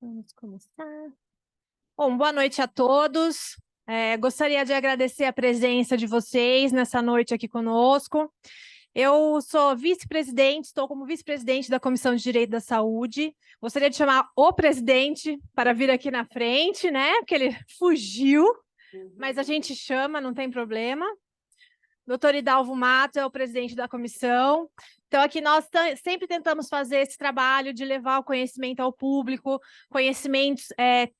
Vamos começar. Bom, boa noite a todos. Gostaria de agradecer a presença de vocês nessa noite aqui conosco. Eu sou vice-presidente, estou como vice-presidente da Comissão de Direito da Saúde. Gostaria de chamar o presidente para vir aqui na frente, né? Porque ele fugiu, mas a gente chama, não tem problema. Doutor Hidalgo Matos é o presidente da comissão. Então, aqui nós sempre tentamos fazer esse trabalho de levar o conhecimento ao público, conhecimentos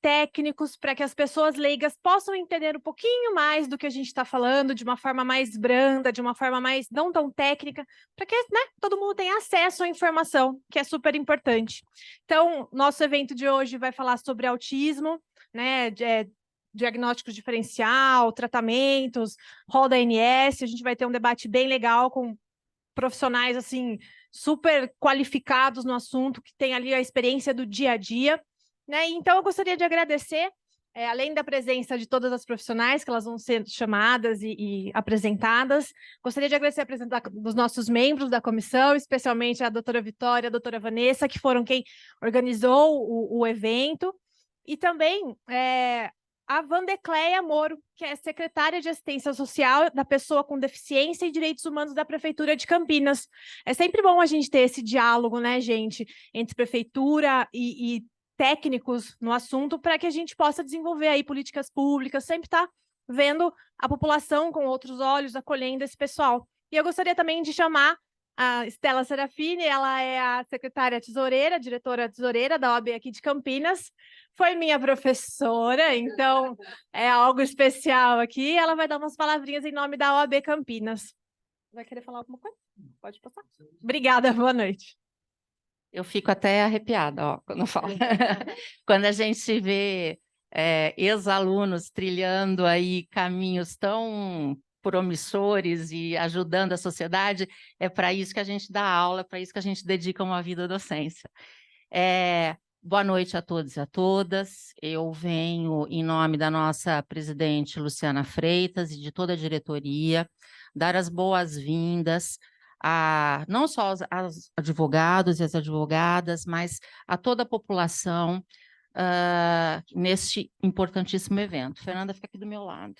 técnicos, para que as pessoas leigas possam entender um pouquinho mais do que a gente está falando, de uma forma mais branda, de uma forma mais não tão técnica, para que, né, todo mundo tenha acesso à informação, que é super importante. Então, nosso evento de hoje vai falar sobre autismo, né, diagnóstico diferencial, tratamentos, rol da ANS. A gente vai ter um debate bem legal com profissionais assim super qualificados no assunto, que tem ali a experiência do dia a dia, né? Então eu gostaria de agradecer, além da presença de todas as profissionais, que elas vão ser chamadas e apresentadas, gostaria de agradecer a presença dos nossos membros da comissão, especialmente a doutora Vitória e a doutora Vanessa, que foram quem organizou o evento, e também a Vandecleia Moro, que é secretária de Assistência Social da Pessoa com Deficiência e Direitos Humanos da Prefeitura de Campinas. É sempre bom a gente ter esse diálogo, né, gente, entre prefeitura e técnicos no assunto, para que a gente possa desenvolver aí políticas públicas, sempre estar vendo a população com outros olhos, acolhendo esse pessoal. E eu gostaria também de chamar a Estela Serafini, ela é a secretária tesoureira, diretora tesoureira da OAB aqui de Campinas, foi minha professora, então é algo especial aqui. Ela vai dar umas palavrinhas em nome da OAB Campinas. Vai querer falar alguma coisa? Pode passar. Obrigada, boa noite. Eu fico até arrepiada, ó, quando eu falo. Quando a gente vê ex-alunos trilhando aí caminhos tão promissores e ajudando a sociedade, é para isso que a gente dá aula, é para isso que a gente dedica uma vida à docência. Boa noite a todos e a todas. Eu venho em nome da nossa presidente Luciana Freitas e de toda a diretoria, dar as boas-vindas não só aos advogados e as advogadas, mas a toda a população neste importantíssimo evento. Fernanda, fica aqui do meu lado.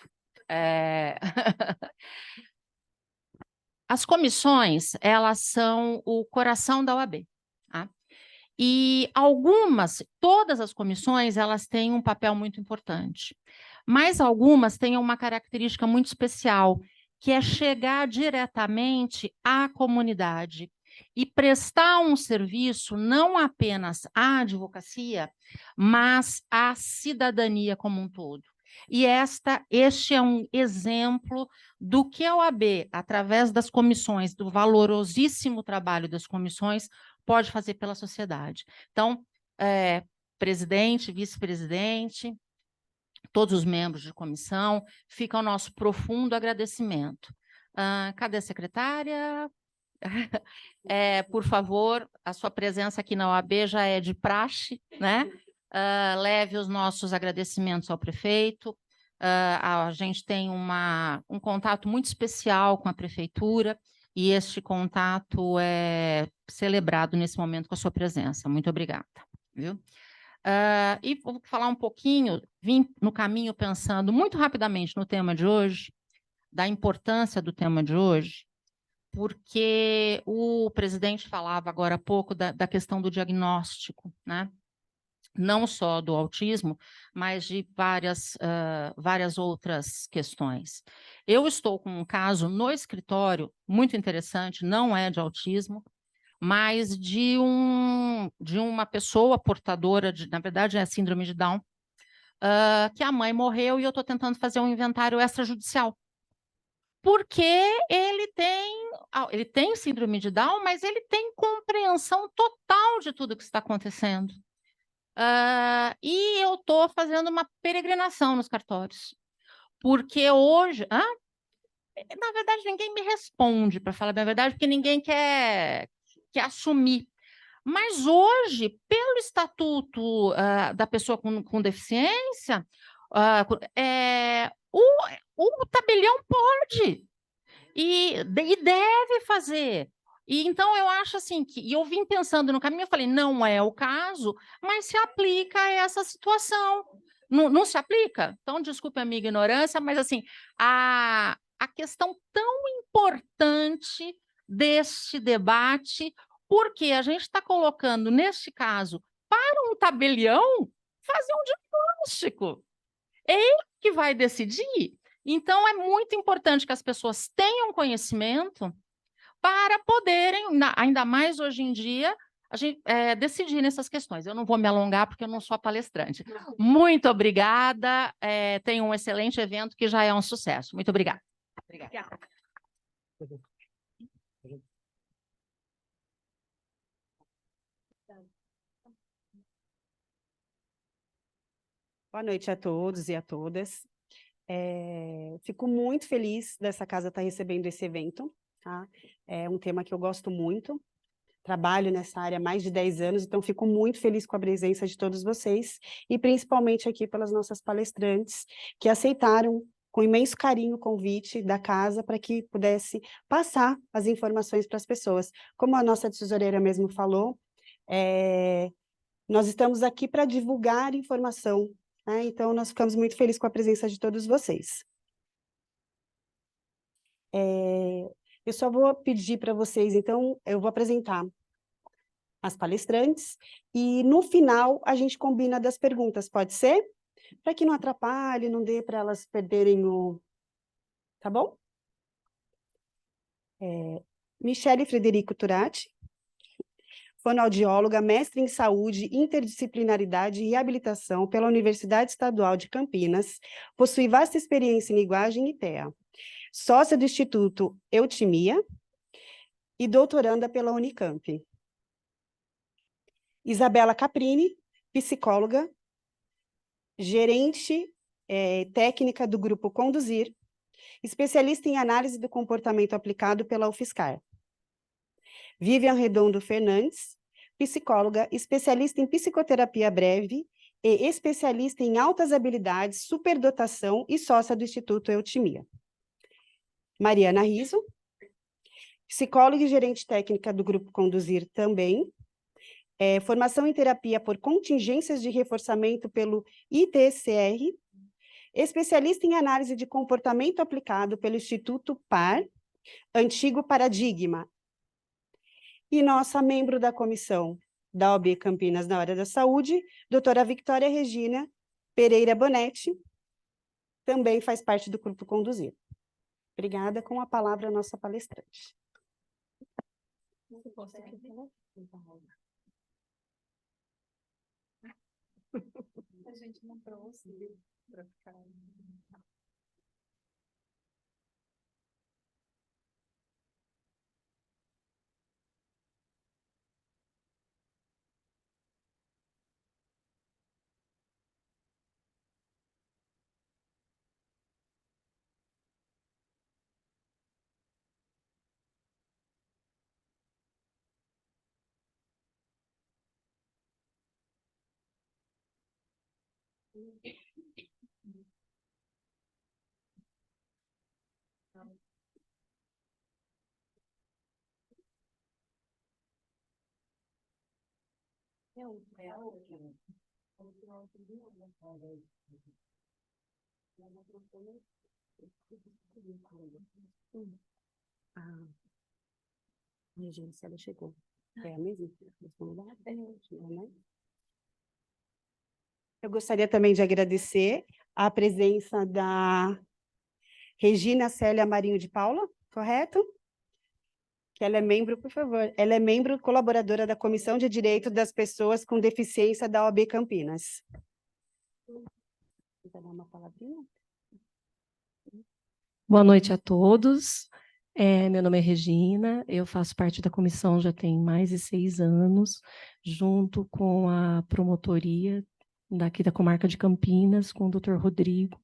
As comissões, elas são o coração da OAB, tá? E todas as comissões, elas têm um papel muito importante, mas algumas têm uma característica muito especial, que é chegar diretamente à comunidade e prestar um serviço não apenas à advocacia, mas à cidadania como um todo. E este é um exemplo do que a OAB, através das comissões, do valorosíssimo trabalho das comissões, pode fazer pela sociedade. Então, presidente, vice-presidente, todos os membros de comissão, fica o nosso profundo agradecimento. Cadê a secretária? Por favor, a sua presença aqui na OAB já é de praxe, né? Leve os nossos agradecimentos ao prefeito. A gente tem um contato muito especial com a prefeitura, e este contato é celebrado nesse momento com a sua presença. Muito obrigada. Viu? E vou falar um pouquinho, vim no caminho pensando muito rapidamente no tema de hoje, da importância do tema de hoje, porque o presidente falava agora há pouco da questão do diagnóstico, né? Não só do autismo, mas de várias outras questões. Eu estou com um caso no escritório muito interessante, não é de autismo, mas de uma pessoa portadora, na verdade é síndrome de Down, que a mãe morreu e eu estou tentando fazer um inventário extrajudicial. Porque ele tem síndrome de Down, mas ele tem compreensão total de tudo que está acontecendo. E eu estou fazendo uma peregrinação nos cartórios, porque hoje, na verdade, ninguém me responde, para falar a verdade, porque ninguém quer assumir. Mas hoje, pelo Estatuto da Pessoa com Deficiência, o tabelião pode e deve fazer E então eu acho assim e eu vim pensando no caminho, eu falei, não é o caso, mas se aplica a essa situação. Não, não se aplica? Então, desculpe a minha ignorância, mas assim, a questão tão importante deste debate, porque a gente está colocando, neste caso, para um tabelião fazer um diagnóstico. É ele que vai decidir. Então, é muito importante que as pessoas tenham conhecimento para poderem, ainda mais hoje em dia, a gente decidir nessas questões. Eu não vou me alongar porque eu não sou a palestrante. Muito obrigada. Tenha um excelente evento que já é um sucesso. Muito obrigada. Obrigada. Boa noite a todos e a todas. Fico muito feliz dessa casa estar recebendo esse evento, tá? É um tema que eu gosto muito, trabalho nessa área há mais de 10 anos, então fico muito feliz com a presença de todos vocês, e principalmente aqui pelas nossas palestrantes, que aceitaram com imenso carinho o convite da casa para que pudesse passar as informações para as pessoas. Como a nossa tesoureira mesmo falou, nós estamos aqui para divulgar informação, né? Então, nós ficamos muito felizes com a presença de todos vocês. Eu só vou pedir para vocês, então, eu vou apresentar as palestrantes, e no final a gente combina das perguntas, pode ser? Para que não atrapalhe, não dê para elas perderem o... Tá bom? Michele Frederico Turati, fonoaudióloga, mestre em saúde, interdisciplinaridade e reabilitação pela Universidade Estadual de Campinas, possui vasta experiência em linguagem e TEA. Sócia do Instituto Eutimia e doutoranda pela Unicamp. Isabela Caprini, psicóloga, gerente técnica do Grupo Conduzir, especialista em análise do comportamento aplicado pela UFSCar. Vivian Redondo Fernandes, psicóloga, especialista em psicoterapia breve e especialista em altas habilidades, superdotação e sócia do Instituto Eutimia. Mariana Riso, psicóloga e gerente técnica do Grupo Conduzir também, formação em terapia por contingências de reforçamento pelo ITCR, especialista em análise de comportamento aplicado pelo Instituto PAR, antigo Paradigma, e nossa membro da comissão da OAB Campinas na área da saúde, doutora Victoria Regina Pereira Bonetti, também faz parte do Grupo Conduzir. Obrigada, com a palavra a nossa palestrante. A gente não trouxe para ficar... A agência, ela chegou. É a mesma? Eu gostaria também de agradecer a presença da Regina Célia Marinho de Paula, correto? Que ela é membro, por favor, ela é membro colaboradora da Comissão de Direito das Pessoas com Deficiência da OAB Campinas. Quer dar uma palavrinha? Boa noite a todos. Meu nome é Regina, eu faço parte da comissão já tem mais de 6 anos, junto com a promotoria daqui da comarca de Campinas, com o Dr. Rodrigo,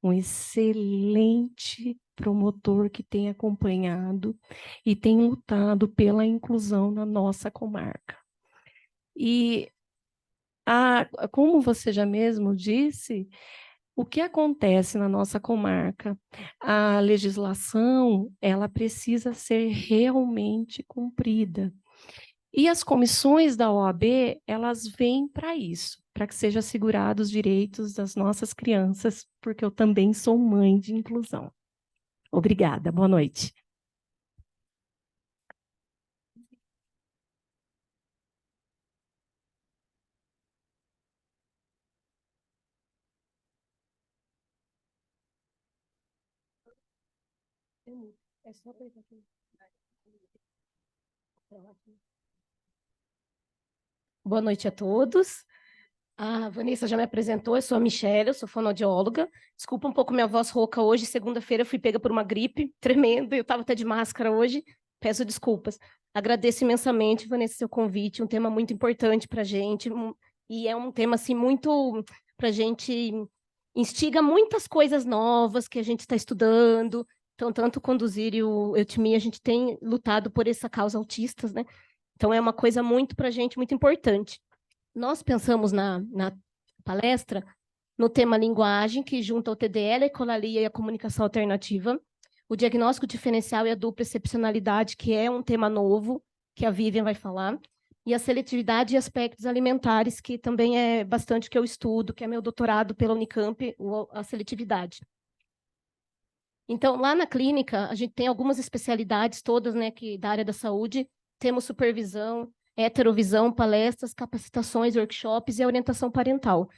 um excelente promotor que tem acompanhado e tem lutado pela inclusão na nossa comarca. E, como você já mesmo disse, O que acontece na nossa comarca? A legislação, ela precisa ser realmente cumprida. E as comissões da OAB, elas vêm para isso, para que sejam assegurados os direitos das nossas crianças, porque eu também sou mãe de inclusão. Obrigada, boa noite. Boa noite a todos. A Vanessa já me apresentou, eu sou a Michelle, eu sou fonoaudióloga. Desculpa um pouco minha voz rouca hoje, segunda-feira eu fui pega por uma gripe tremenda, eu estava até de máscara hoje, peço desculpas. Agradeço imensamente, Vanessa, seu convite, um tema muito importante para a gente, e é um tema assim, muito para a gente, instiga muitas coisas novas que a gente está estudando. Então, tanto o Conduzir e o Eutimi, a gente tem lutado por essa causa autistas, né? Então, é uma coisa muito para a gente, muito importante. Nós pensamos na palestra no tema linguagem, que junta o TDL, a ecolalia e a comunicação alternativa, o diagnóstico diferencial e a dupla excepcionalidade, que é um tema novo, que a Vivian vai falar, e a seletividade e aspectos alimentares, que também é bastante que eu estudo, que é meu doutorado pela Unicamp, a seletividade. Então, lá na clínica, a gente tem algumas especialidades todas, né, da área da saúde, temos supervisão, heterovisão, palestras, capacitações, workshops e orientação parental.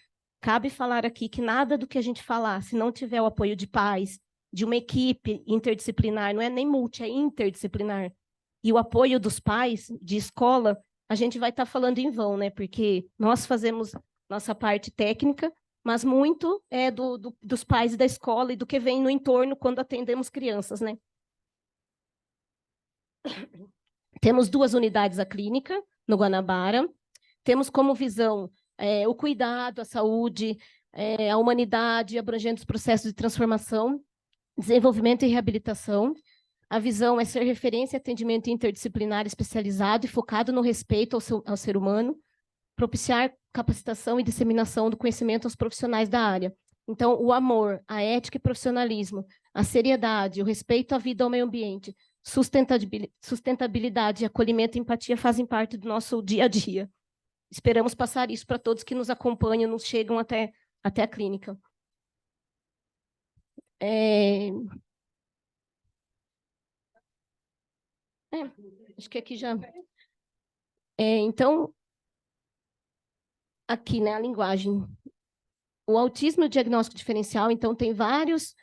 Cabe falar aqui que nada do que a gente falar, se não tiver o apoio de pais, de uma equipe interdisciplinar, não é nem multi, é interdisciplinar, e o apoio dos pais de escola, a gente vai estar falando em vão, né? Porque nós fazemos nossa parte técnica, mas muito é dos pais da escola e do que vem no entorno quando atendemos crianças, né? Temos 2 unidades a clínica no Guanabara. Temos como visão o cuidado, a saúde, a humanidade, abrangendo os processos de transformação, desenvolvimento e reabilitação. A visão é ser referência em atendimento interdisciplinar especializado e focado no respeito ao ser humano, propiciar capacitação e disseminação do conhecimento aos profissionais da área. Então, o amor, a ética e profissionalismo, a seriedade, o respeito à vida e ao meio ambiente, sustentabilidade, acolhimento e empatia fazem parte do nosso dia a dia. Esperamos passar isso para todos que nos acompanham, nos chegam até a clínica. Acho que aqui já... então, aqui, né, a linguagem. O autismo e o diagnóstico diferencial, então, tem vários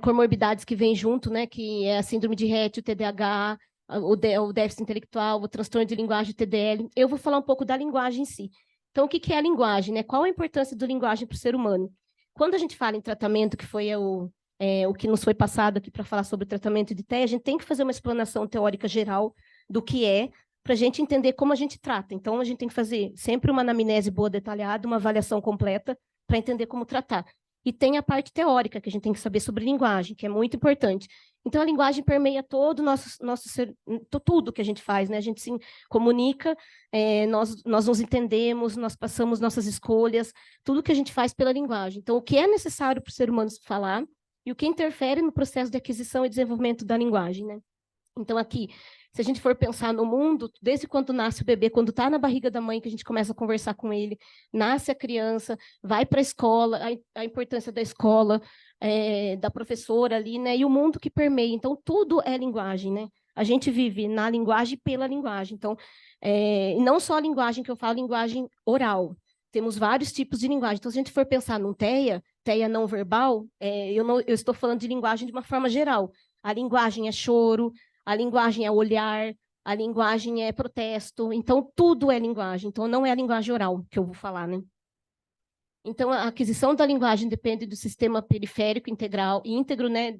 comorbidades que vêm junto, né, que é a síndrome de Rett, o TDAH, o déficit intelectual, o transtorno de linguagem, o TDL. Eu vou falar um pouco da linguagem em si. Então, o que é a linguagem, né? Qual a importância da linguagem para o ser humano? Quando a gente fala em tratamento, que foi o que nos foi passado aqui para falar sobre o tratamento de TEA, a gente tem que fazer uma explanação teórica geral do que é, para a gente entender como a gente trata. Então, a gente tem que fazer sempre uma anamnese boa, detalhada, uma avaliação completa, para entender como tratar. E tem a parte teórica, que a gente tem que saber sobre linguagem, que é muito importante. Então, a linguagem permeia todo o nosso ser, tudo que a gente faz, né? A gente se comunica, nós nos entendemos, nós passamos nossas escolhas, tudo que a gente faz pela linguagem. Então, o que é necessário para o ser humano falar e o que interfere no processo de aquisição e desenvolvimento da linguagem, né? Então, aqui, se a gente for pensar no mundo, desde quando nasce o bebê, quando está na barriga da mãe, que a gente começa a conversar com ele, nasce a criança, vai para a escola, a importância da escola, da professora ali, né? E o mundo que permeia. Então, tudo é linguagem, né? A gente vive na linguagem pela linguagem. Então, não só a linguagem que eu falo, linguagem oral. Temos vários tipos de linguagem. Então, se a gente for pensar num TEA não verbal, eu estou falando de linguagem de uma forma geral. A linguagem é choro, a linguagem é olhar, a linguagem é protesto, então tudo é linguagem, então não é a linguagem oral que eu vou falar, né? Então, a aquisição da linguagem depende do sistema periférico íntegro, né,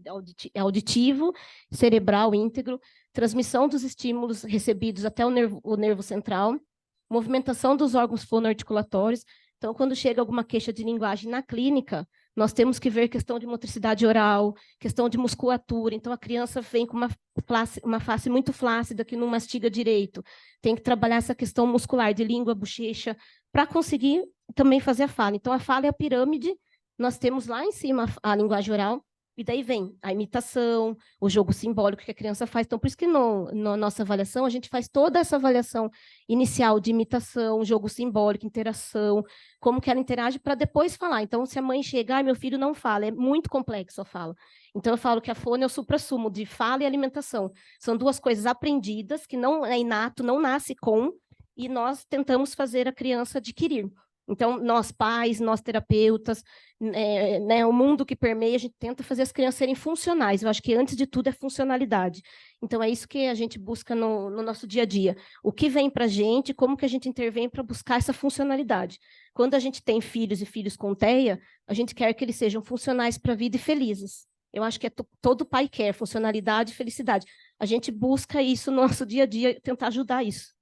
auditivo, cerebral íntegro, transmissão dos estímulos recebidos até o nervo central, movimentação dos órgãos fonoarticulatórios. Então, quando chega alguma queixa de linguagem na clínica, nós temos que ver questão de motricidade oral, questão de musculatura. Então, a criança vem com uma face muito flácida, que não mastiga direito. Tem que trabalhar essa questão muscular de língua, bochecha, para conseguir também fazer a fala. Então, a fala é a pirâmide nós temos lá em cima a linguagem oral, e daí vem a imitação, o jogo simbólico que a criança faz. Então, por isso que na nossa avaliação, a gente faz toda essa avaliação inicial de imitação, jogo simbólico, interação, como que ela interage para depois falar. Então, se a mãe chega, meu filho não fala, é muito complexo a fala. Então, eu falo que a fono é o suprassumo de fala e alimentação. São duas coisas aprendidas, que não é inato, não nasce com, e nós tentamos fazer a criança adquirir. Então, nós pais, nós terapeutas, né, o mundo que permeia, a gente tenta fazer as crianças serem funcionais. Eu acho que, antes de tudo, é funcionalidade. Então, é isso que a gente busca no nosso dia a dia. O que vem para a gente, como que a gente intervém para buscar essa funcionalidade. Quando a gente tem filhos e filhos com TEA, a gente quer que eles sejam funcionais para a vida e felizes. Eu acho que todo pai quer funcionalidade e felicidade. A gente busca isso no nosso dia a dia, tentar ajudar isso.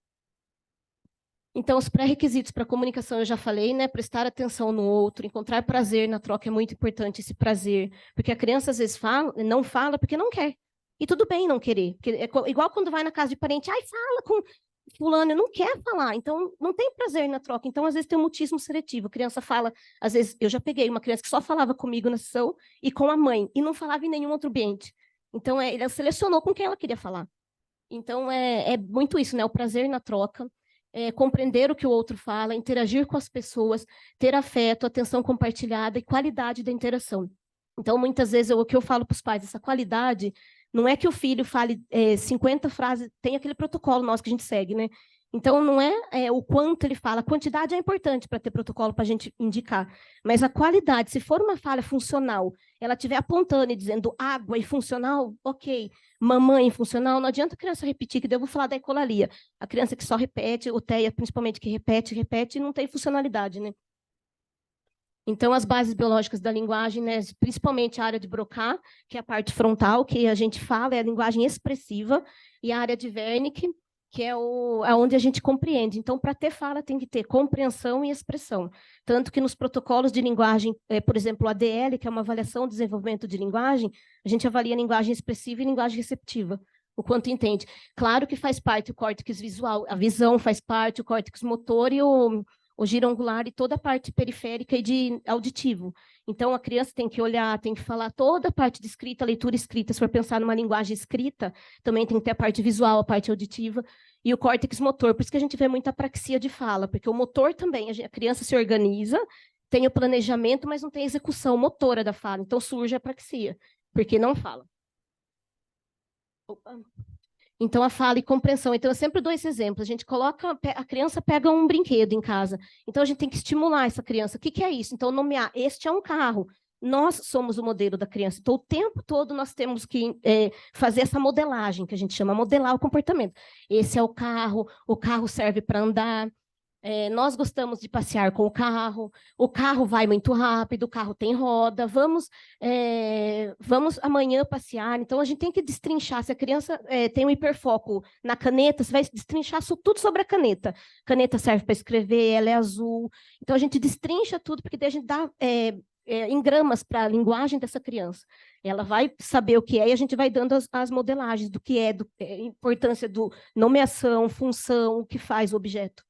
Então, os pré-requisitos para a comunicação, eu já falei, né? Prestar atenção no outro, encontrar prazer na troca é muito importante, esse prazer. Porque a criança, às vezes, não fala porque não quer. E tudo bem não querer. Porque é igual quando vai na casa de parente, fala com fulano, não quer falar. Então, não tem prazer na troca. Então, às vezes, tem um mutismo seletivo. A criança fala, às vezes, eu já peguei uma criança que só falava comigo na sessão e com a mãe, e não falava em nenhum outro ambiente. Então, ela selecionou com quem ela queria falar. Então, é muito isso, né? O prazer na troca. Compreender o que o outro fala, interagir com as pessoas, ter afeto, atenção compartilhada e qualidade da interação. Então, muitas vezes, o que eu falo para os pais, essa qualidade, não é que o filho fale 50 frases, tem aquele protocolo nosso que a gente segue, né? Então, não é o quanto ele fala, a quantidade é importante para ter protocolo para a gente indicar, mas a qualidade, se for uma fala funcional, ela estiver apontando e dizendo água e funcional, ok, mamãe funcional, não adianta a criança repetir, que daí eu vou falar da ecolalia. A criança que só repete, o TEA principalmente, que repete, e não tem funcionalidade, né? Então, as bases biológicas da linguagem, né, principalmente a área de Broca, que é a parte frontal, que a gente fala, é a linguagem expressiva, e a área de Wernicke, que é onde a gente compreende. Então, para ter fala, tem que ter compreensão e expressão. Tanto que nos protocolos de linguagem, por exemplo, o ADL, que é uma avaliação de desenvolvimento de linguagem, a gente avalia linguagem expressiva e linguagem receptiva, o quanto entende. Claro que faz parte o córtex visual, a visão faz parte, o córtex motor e o giro angular e toda a parte periférica e de auditivo. Então, a criança tem que olhar, tem que falar toda a parte de escrita, leitura escrita. Se for pensar numa linguagem escrita, também tem que ter a parte visual, a parte auditiva e o córtex motor. Por isso que a gente vê muita apraxia de fala, porque o motor também, a criança se organiza, tem o planejamento, mas não tem a execução motora da fala. Então, surge a apraxia, porque não fala. Opa. Então, a fala e compreensão. Então, eu sempre dou esse exemplo. A gente coloca, a criança pega um brinquedo em casa. Então, a gente tem que estimular essa criança. O que é isso? Então, nomear, este é um carro. Nós somos o modelo da criança. Então, o tempo todo nós temos que fazer essa modelagem, que a gente chama modelar o comportamento. Esse é o carro serve para andar. Nós gostamos de passear com o carro vai muito rápido, o carro tem roda, vamos amanhã passear. Então, a gente tem que destrinchar. Se a criança tem um hiperfoco na caneta, você vai destrinchar tudo sobre a caneta. Caneta serve para escrever, ela é azul. Então, a gente destrincha tudo, porque daí a gente dá em gramas para a linguagem dessa criança. Ela vai saber o que é e a gente vai dando as modelagens do que é, a importância do nomeação, função, o que faz o objeto.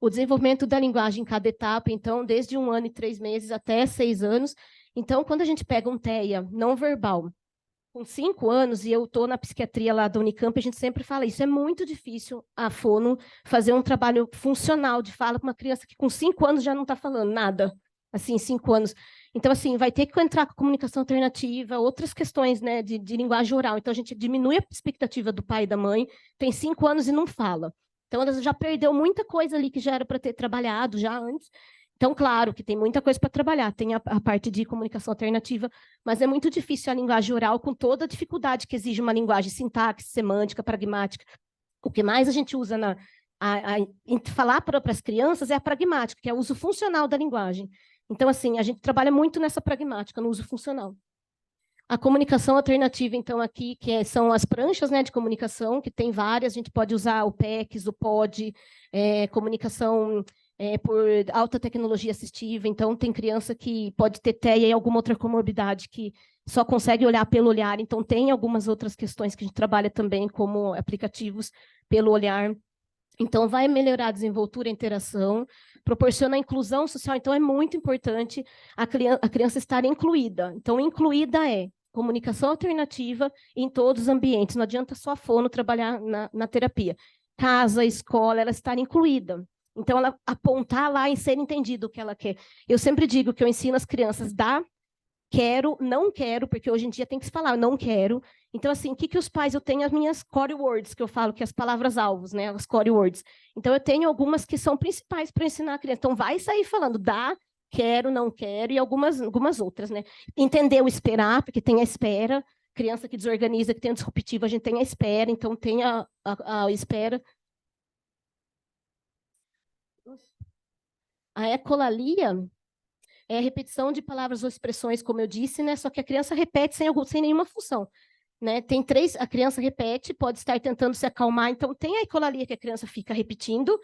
O desenvolvimento da linguagem em cada etapa, então, desde 1 ano e 3 meses até 6 anos. Então, quando a gente pega um TEA não verbal, com 5 anos, e eu estou na psiquiatria lá da Unicamp, a gente sempre fala isso, é muito difícil a fono fazer um trabalho funcional de fala para uma criança que com 5 anos já não está falando nada, assim, 5 anos. Então, assim, vai ter que entrar com comunicação alternativa, outras questões, né, de linguagem oral. Então, a gente diminui a expectativa do pai e da mãe, tem 5 anos e não fala. Então, ela já perdeu muita coisa ali que já era para ter trabalhado já antes. Então, claro que tem muita coisa para trabalhar, tem a parte de comunicação alternativa, mas é muito difícil a linguagem oral com toda a dificuldade que exige uma linguagem sintaxe, semântica, pragmática. O que mais a gente usa em falar para as crianças é a pragmática, que é o uso funcional da linguagem. Então, assim, a gente trabalha muito nessa pragmática, no uso funcional. A comunicação alternativa, então, aqui, são as pranchas, né, de comunicação, que tem várias, a gente pode usar o PECs, o POD, comunicação por alta tecnologia assistiva, então tem criança que pode ter TEA e alguma outra comorbidade que só consegue olhar pelo olhar, então tem algumas outras questões que a gente trabalha também como aplicativos pelo olhar. Então, vai melhorar a desenvoltura e a interação, proporciona a inclusão social. Então, é muito importante a criança estar incluída. Então, incluída é comunicação alternativa em todos os ambientes. Não adianta só a fono trabalhar na terapia. Casa, escola, ela estar incluída. Então, ela apontar lá e ser entendido o que ela quer. Eu sempre digo que eu ensino as crianças quero, não quero, porque hoje em dia tem que se falar, não quero. Então, assim, o que os pais... Eu tenho as minhas core words, que eu falo, que é as palavras-alvos, né? As core words. Então, eu tenho algumas que são principais para ensinar a criança. Então, vai sair falando dá, quero, não quero, e algumas outras, né? Entender o esperar, porque tem a espera. Criança que desorganiza, que tem a disruptiva, a gente tem a espera. Então, tem a espera. A ecolalia é a repetição de palavras ou expressões, como eu disse, né? Só que a criança repete sem nenhuma função, né? Tem três, a criança repete, pode estar tentando se acalmar, então tem a ecolalia que a criança fica repetindo,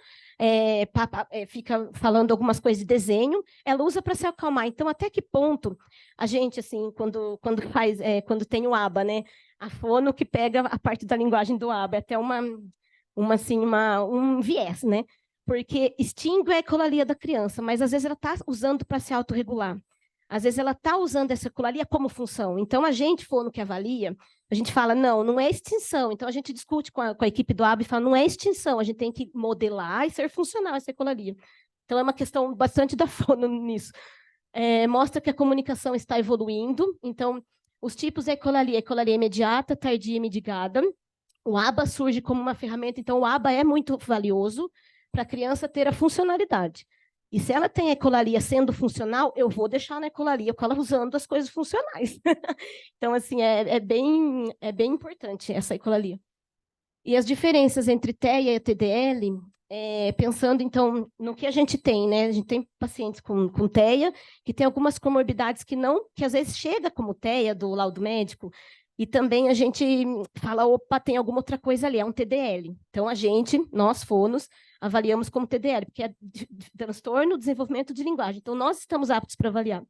fica falando algumas coisas de desenho, ela usa para se acalmar. Então, até que ponto a gente, assim, quando tem o aba, né? A fono que pega a parte da linguagem do aba, é até um viés, né? Porque extingue a ecolalia da criança, mas às vezes ela está usando para se autorregular. Às vezes ela está usando essa ecolalia como função. Então, a gente, fono que avalia, a gente fala, não é extinção. Então, a gente discute com a equipe do AB e fala, não é extinção, a gente tem que modelar e ser funcional essa ecolalia. Então, é uma questão bastante da fono nisso. Mostra que a comunicação está evoluindo. Então, os tipos de ecolalia imediata, tardia e mitigada. O ABA surge como uma ferramenta, então o ABA é muito valioso para a criança ter a funcionalidade. E se ela tem a ecolalia sendo funcional, eu vou deixar na ecolalia com ela usando as coisas funcionais. Então, assim, é bem importante essa ecolalia. E as diferenças entre TEA e TDL, pensando, então, no que a gente tem, né? A gente tem pacientes com TEA, que tem algumas comorbidades que às vezes chega como TEA do laudo médico, e também a gente fala, opa, tem alguma outra coisa ali, é um TDL. Então, nós fonos, avaliamos como TDL, porque é transtorno do desenvolvimento de linguagem. Então, nós estamos aptos para avaliar.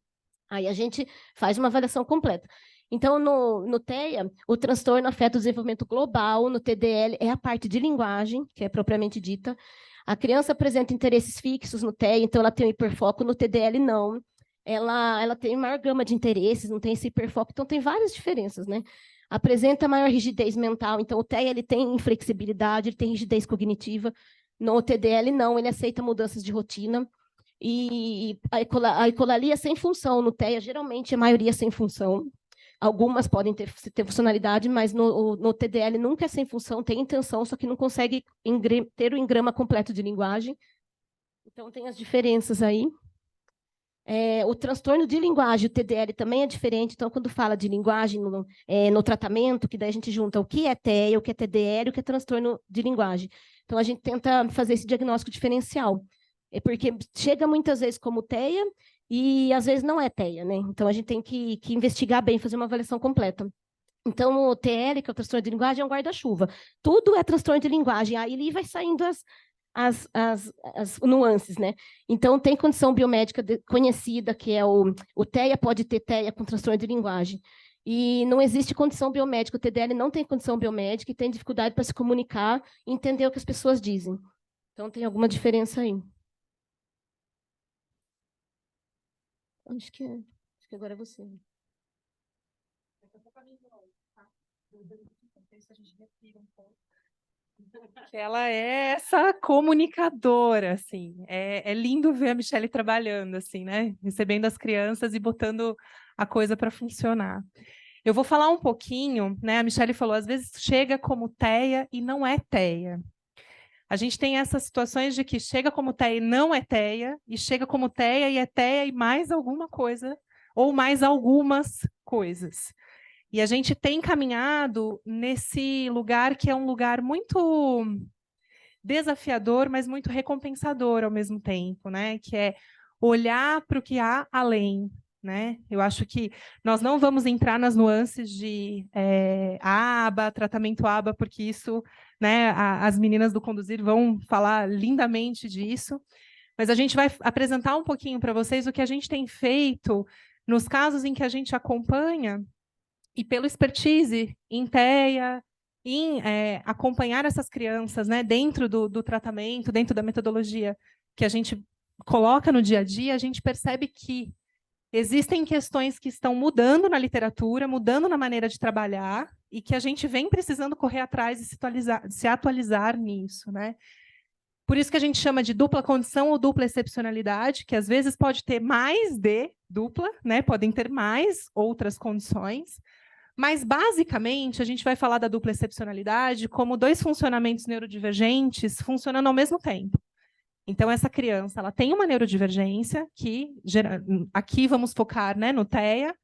Aí a gente faz uma avaliação completa. Então, no TEA, o transtorno afeta o desenvolvimento global, no TDL é a parte de linguagem, que é propriamente dita. A criança apresenta interesses fixos no TEA, então ela tem um hiperfoco, no TDL não. Ela tem maior gama de interesses, não tem esse hiperfoco, então tem várias diferenças, né? Apresenta maior rigidez mental, então o TEA ele tem inflexibilidade, ele tem rigidez cognitiva. No TDL não, ele aceita mudanças de rotina. E a ecolalia sem função no TEA, geralmente a maioria sem função. Algumas podem ter funcionalidade, mas no TDL nunca é sem função, tem intenção, só que não consegue ter o engrama completo de linguagem. Então, tem as diferenças aí. O transtorno de linguagem, o TDL também é diferente. Então, quando fala de linguagem no tratamento, que daí a gente junta o que é TEA, o que é TDL, o que é transtorno de linguagem. Então, a gente tenta fazer esse diagnóstico diferencial. Porque chega muitas vezes como TEA e às vezes não é TEA, né? Então, a gente tem que investigar bem, fazer uma avaliação completa. Então, o TL, que é o transtorno de linguagem, é um guarda-chuva. Tudo é transtorno de linguagem. Aí ele vai saindo as nuances, né? Então, tem condição biomédica conhecida, que é o TEA pode ter TEA com transtorno de linguagem. E não existe condição biomédica. O TDL não tem condição biomédica e tem dificuldade para se comunicar e entender o que as pessoas dizem. Então, tem alguma diferença aí. Acho que agora é você. Que ela é essa comunicadora, assim. É lindo ver a Michele trabalhando, assim, né? Recebendo as crianças e botando a coisa para funcionar. Eu vou falar um pouquinho, né? A Michele falou, às vezes chega como TEA e não é TEA. A gente tem essas situações de que chega como TEA e não é TEA, e chega como TEA e é TEA e mais alguma coisa, ou mais algumas coisas. E a gente tem caminhado nesse lugar que é um lugar muito desafiador, mas muito recompensador ao mesmo tempo, né? Que é olhar para o que há além, né? Eu acho que nós não vamos entrar nas nuances de ABA, tratamento ABA, porque isso, né, as meninas do Conduzir vão falar lindamente disso, mas a gente vai apresentar um pouquinho para vocês o que a gente tem feito nos casos em que a gente acompanha, e pelo expertise em TEA, em acompanhar essas crianças, né, dentro do tratamento, dentro da metodologia que a gente coloca no dia a dia, a gente percebe que existem questões que estão mudando na literatura, mudando na maneira de trabalhar, e que a gente vem precisando correr atrás e se atualizar nisso, né? Por isso que a gente chama de dupla condição ou dupla excepcionalidade, que às vezes pode ter mais de dupla, né? Podem ter mais outras condições, mas basicamente a gente vai falar da dupla excepcionalidade como dois funcionamentos neurodivergentes funcionando ao mesmo tempo. Então, essa criança ela tem uma neurodivergência, que aqui vamos focar, né, no TEA,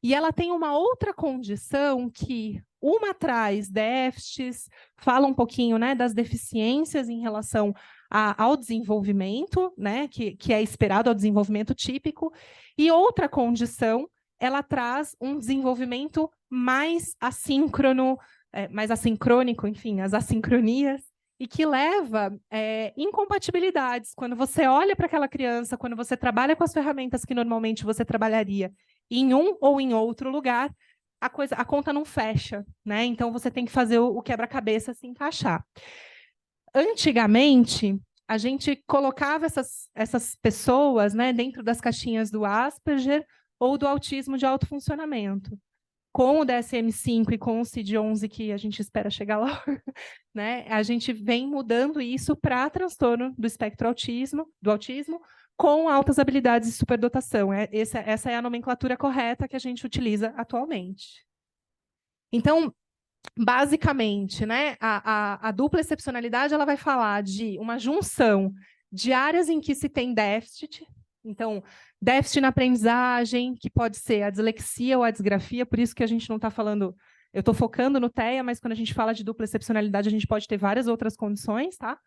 e ela tem uma outra condição que uma traz déficits, fala um pouquinho, né, das deficiências em relação ao desenvolvimento, né, que é esperado ao desenvolvimento típico, e outra condição, ela traz um desenvolvimento mais assíncrono, mais assincrônico, enfim, as assincronias, e que leva incompatibilidades. Quando você olha para aquela criança, quando você trabalha com as ferramentas que normalmente você trabalharia em um ou em outro lugar, a conta não fecha, né? Então você tem que fazer o quebra-cabeça se encaixar. Antigamente, a gente colocava essas pessoas, né, dentro das caixinhas do Asperger ou do autismo de alto funcionamento. Com o DSM-5 e com o CID-11, que a gente espera chegar lá, né, a gente vem mudando isso para transtorno do espectro do autismo, com altas habilidades de superdotação. Essa é a nomenclatura correta que a gente utiliza atualmente. Então, basicamente, né, a dupla excepcionalidade ela vai falar de uma junção de áreas em que se tem déficit. Então, déficit na aprendizagem, que pode ser a dislexia ou a disgrafia, por isso que a gente não está falando... Eu estou focando no TEA, mas quando a gente fala de dupla excepcionalidade, a gente pode ter várias outras condições, tá?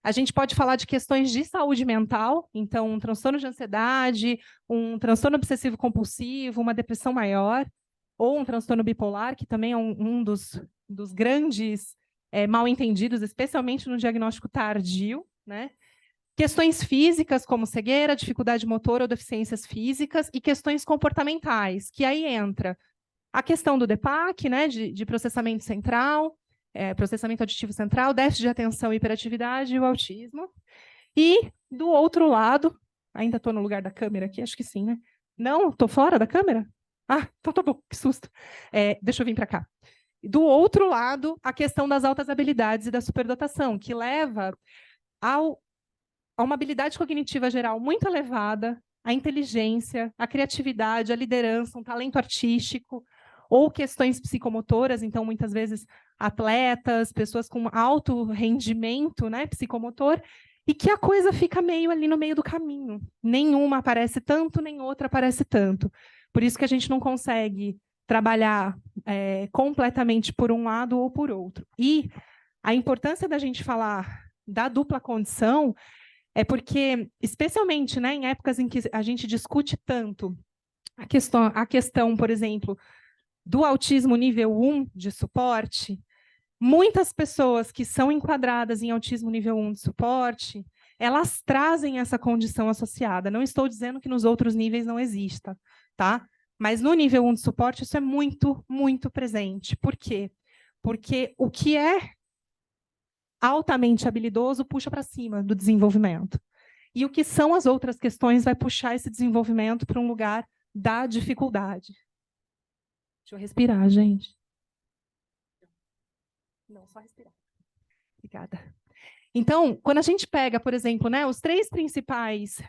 A gente pode falar de questões de saúde mental, então um transtorno de ansiedade, um transtorno obsessivo-compulsivo, uma depressão maior, ou um transtorno bipolar, que também é um dos grandes mal-entendidos, especialmente no diagnóstico tardio, né? Questões físicas, como cegueira, dificuldade motora ou deficiências físicas, e questões comportamentais, que aí entra a questão do DEPAC, né, de processamento central, processamento auditivo central, déficit de atenção e hiperatividade e o autismo. E, do outro lado, ainda estou no lugar da câmera aqui, acho que sim, né? Não, estou fora da câmera? Ah, então tá bom, que susto. Deixa eu vir para cá. Do outro lado, a questão das altas habilidades e da superdotação, que leva a uma habilidade cognitiva geral muito elevada, a inteligência, a criatividade, a liderança, um talento artístico, ou questões psicomotoras, então, muitas vezes, atletas, pessoas com alto rendimento, né, psicomotor, e que a coisa fica meio ali no meio do caminho. Nenhuma aparece tanto, nem outra aparece tanto. Por isso que a gente não consegue trabalhar completamente por um lado ou por outro. E a importância da gente falar da dupla condição é porque, especialmente, né, em épocas em que a gente discute tanto a questão, por exemplo, do autismo nível 1 de suporte, muitas pessoas que são enquadradas em autismo nível 1 de suporte, elas trazem essa condição associada. Não estou dizendo que nos outros níveis não exista, tá? Mas no nível 1 de suporte isso é muito, muito presente. Por quê? Porque o que é altamente habilidoso puxa para cima do desenvolvimento. E o que são as outras questões vai puxar esse desenvolvimento para um lugar da dificuldade. Deixa eu respirar, gente. Não, só respirar. Obrigada. Então, quando a gente pega, por exemplo, né, os 3 principais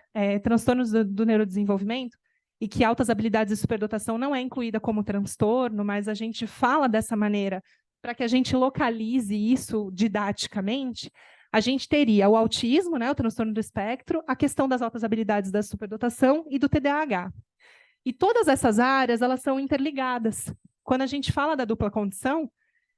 transtornos do neurodesenvolvimento, e que altas habilidades e superdotação não é incluída como transtorno, mas a gente fala dessa maneira para que a gente localize isso didaticamente, a gente teria o autismo, né, o transtorno do espectro, a questão das altas habilidades da superdotação e do TDAH. E todas essas áreas, elas são interligadas. Quando a gente fala da dupla condição,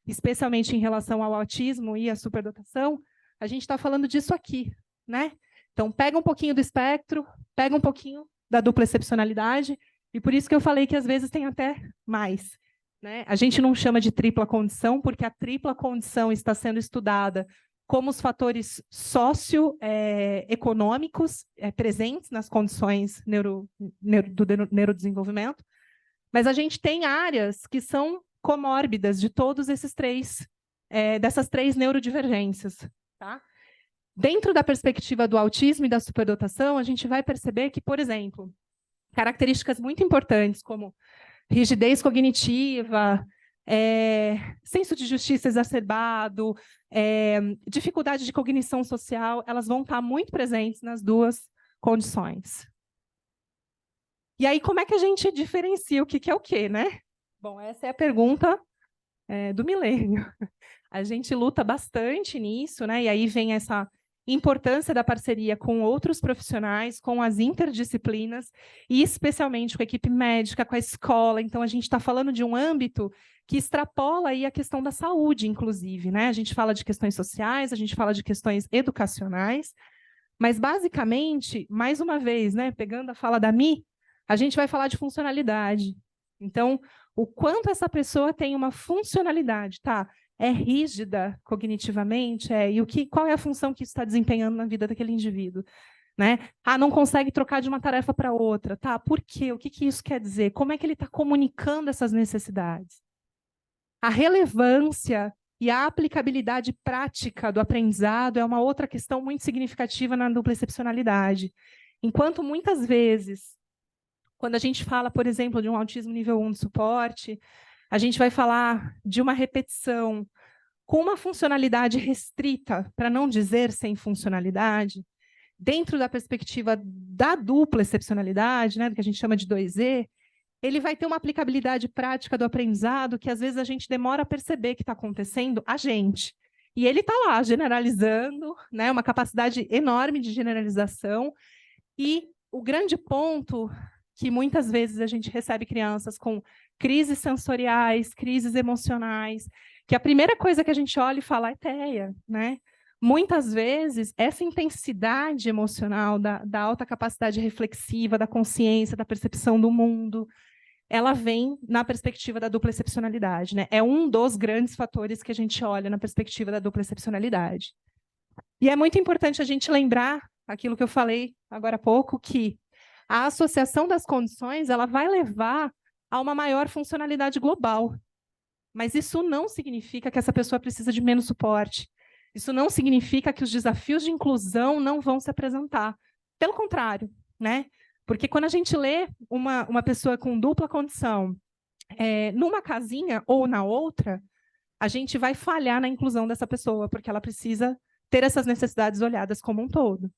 especialmente em relação ao autismo e à superdotação, a gente está falando disso aqui, né? Então, pega um pouquinho do espectro, pega um pouquinho da dupla excepcionalidade, e por isso que eu falei que às vezes tem até mais, né? A gente não chama de tripla condição, porque a tripla condição está sendo estudada como os fatores socioeconômicos presentes nas condições do neurodesenvolvimento, mas a gente tem áreas que são comórbidas de todos esses 3 dessas 3 neurodivergências, tá? Dentro da perspectiva do autismo e da superdotação, a gente vai perceber que, por exemplo, características muito importantes como rigidez cognitiva, senso de justiça exacerbado, dificuldade de cognição social, elas vão estar muito presentes nas 2 condições. E aí, como é que a gente diferencia o que é o quê, né? Bom, essa é a pergunta do milênio. A gente luta bastante nisso, né? E aí vem essa importância da parceria com outros profissionais, com as interdisciplinas, e especialmente com a equipe médica, com a escola. Então, a gente está falando de um âmbito que extrapola aí a questão da saúde, inclusive, né? A gente fala de questões sociais, a gente fala de questões educacionais, mas, basicamente, mais uma vez, né, pegando a fala da Mi, a gente vai falar de funcionalidade. Então, o quanto essa pessoa tem uma funcionalidade, tá? É rígida cognitivamente? E qual é a função que isso está desempenhando na vida daquele indivíduo? Né? Não consegue trocar de uma tarefa para outra. Tá? Por quê? O que isso quer dizer? Como é que ele está comunicando essas necessidades? A relevância e a aplicabilidade prática do aprendizado é uma outra questão muito significativa na dupla excepcionalidade. Enquanto muitas vezes, quando a gente fala, por exemplo, de um autismo nível 1 de suporte, a gente vai falar de uma repetição com uma funcionalidade restrita, para não dizer sem funcionalidade, dentro da perspectiva da dupla excepcionalidade, né, do que a gente chama de 2E, ele vai ter uma aplicabilidade prática do aprendizado que, às vezes, a gente demora a perceber que está acontecendo a gente. E ele está lá, generalizando, né, uma capacidade enorme de generalização. E o grande ponto que muitas vezes a gente recebe crianças com crises sensoriais, crises emocionais, que a primeira coisa que a gente olha e fala é TEA, né? Muitas vezes, essa intensidade emocional da alta capacidade reflexiva, da consciência, da percepção do mundo, ela vem na perspectiva da dupla excepcionalidade, né? É um dos grandes fatores que a gente olha na perspectiva da dupla excepcionalidade. E é muito importante a gente lembrar aquilo que eu falei agora há pouco, que a associação das condições ela vai levar a uma maior funcionalidade global. Mas isso não significa que essa pessoa precisa de menos suporte. Isso não significa que os desafios de inclusão não vão se apresentar. Pelo contrário, né? Porque quando a gente lê uma pessoa com dupla condição numa casinha ou na outra, a gente vai falhar na inclusão dessa pessoa, porque ela precisa ter essas necessidades olhadas como um todo.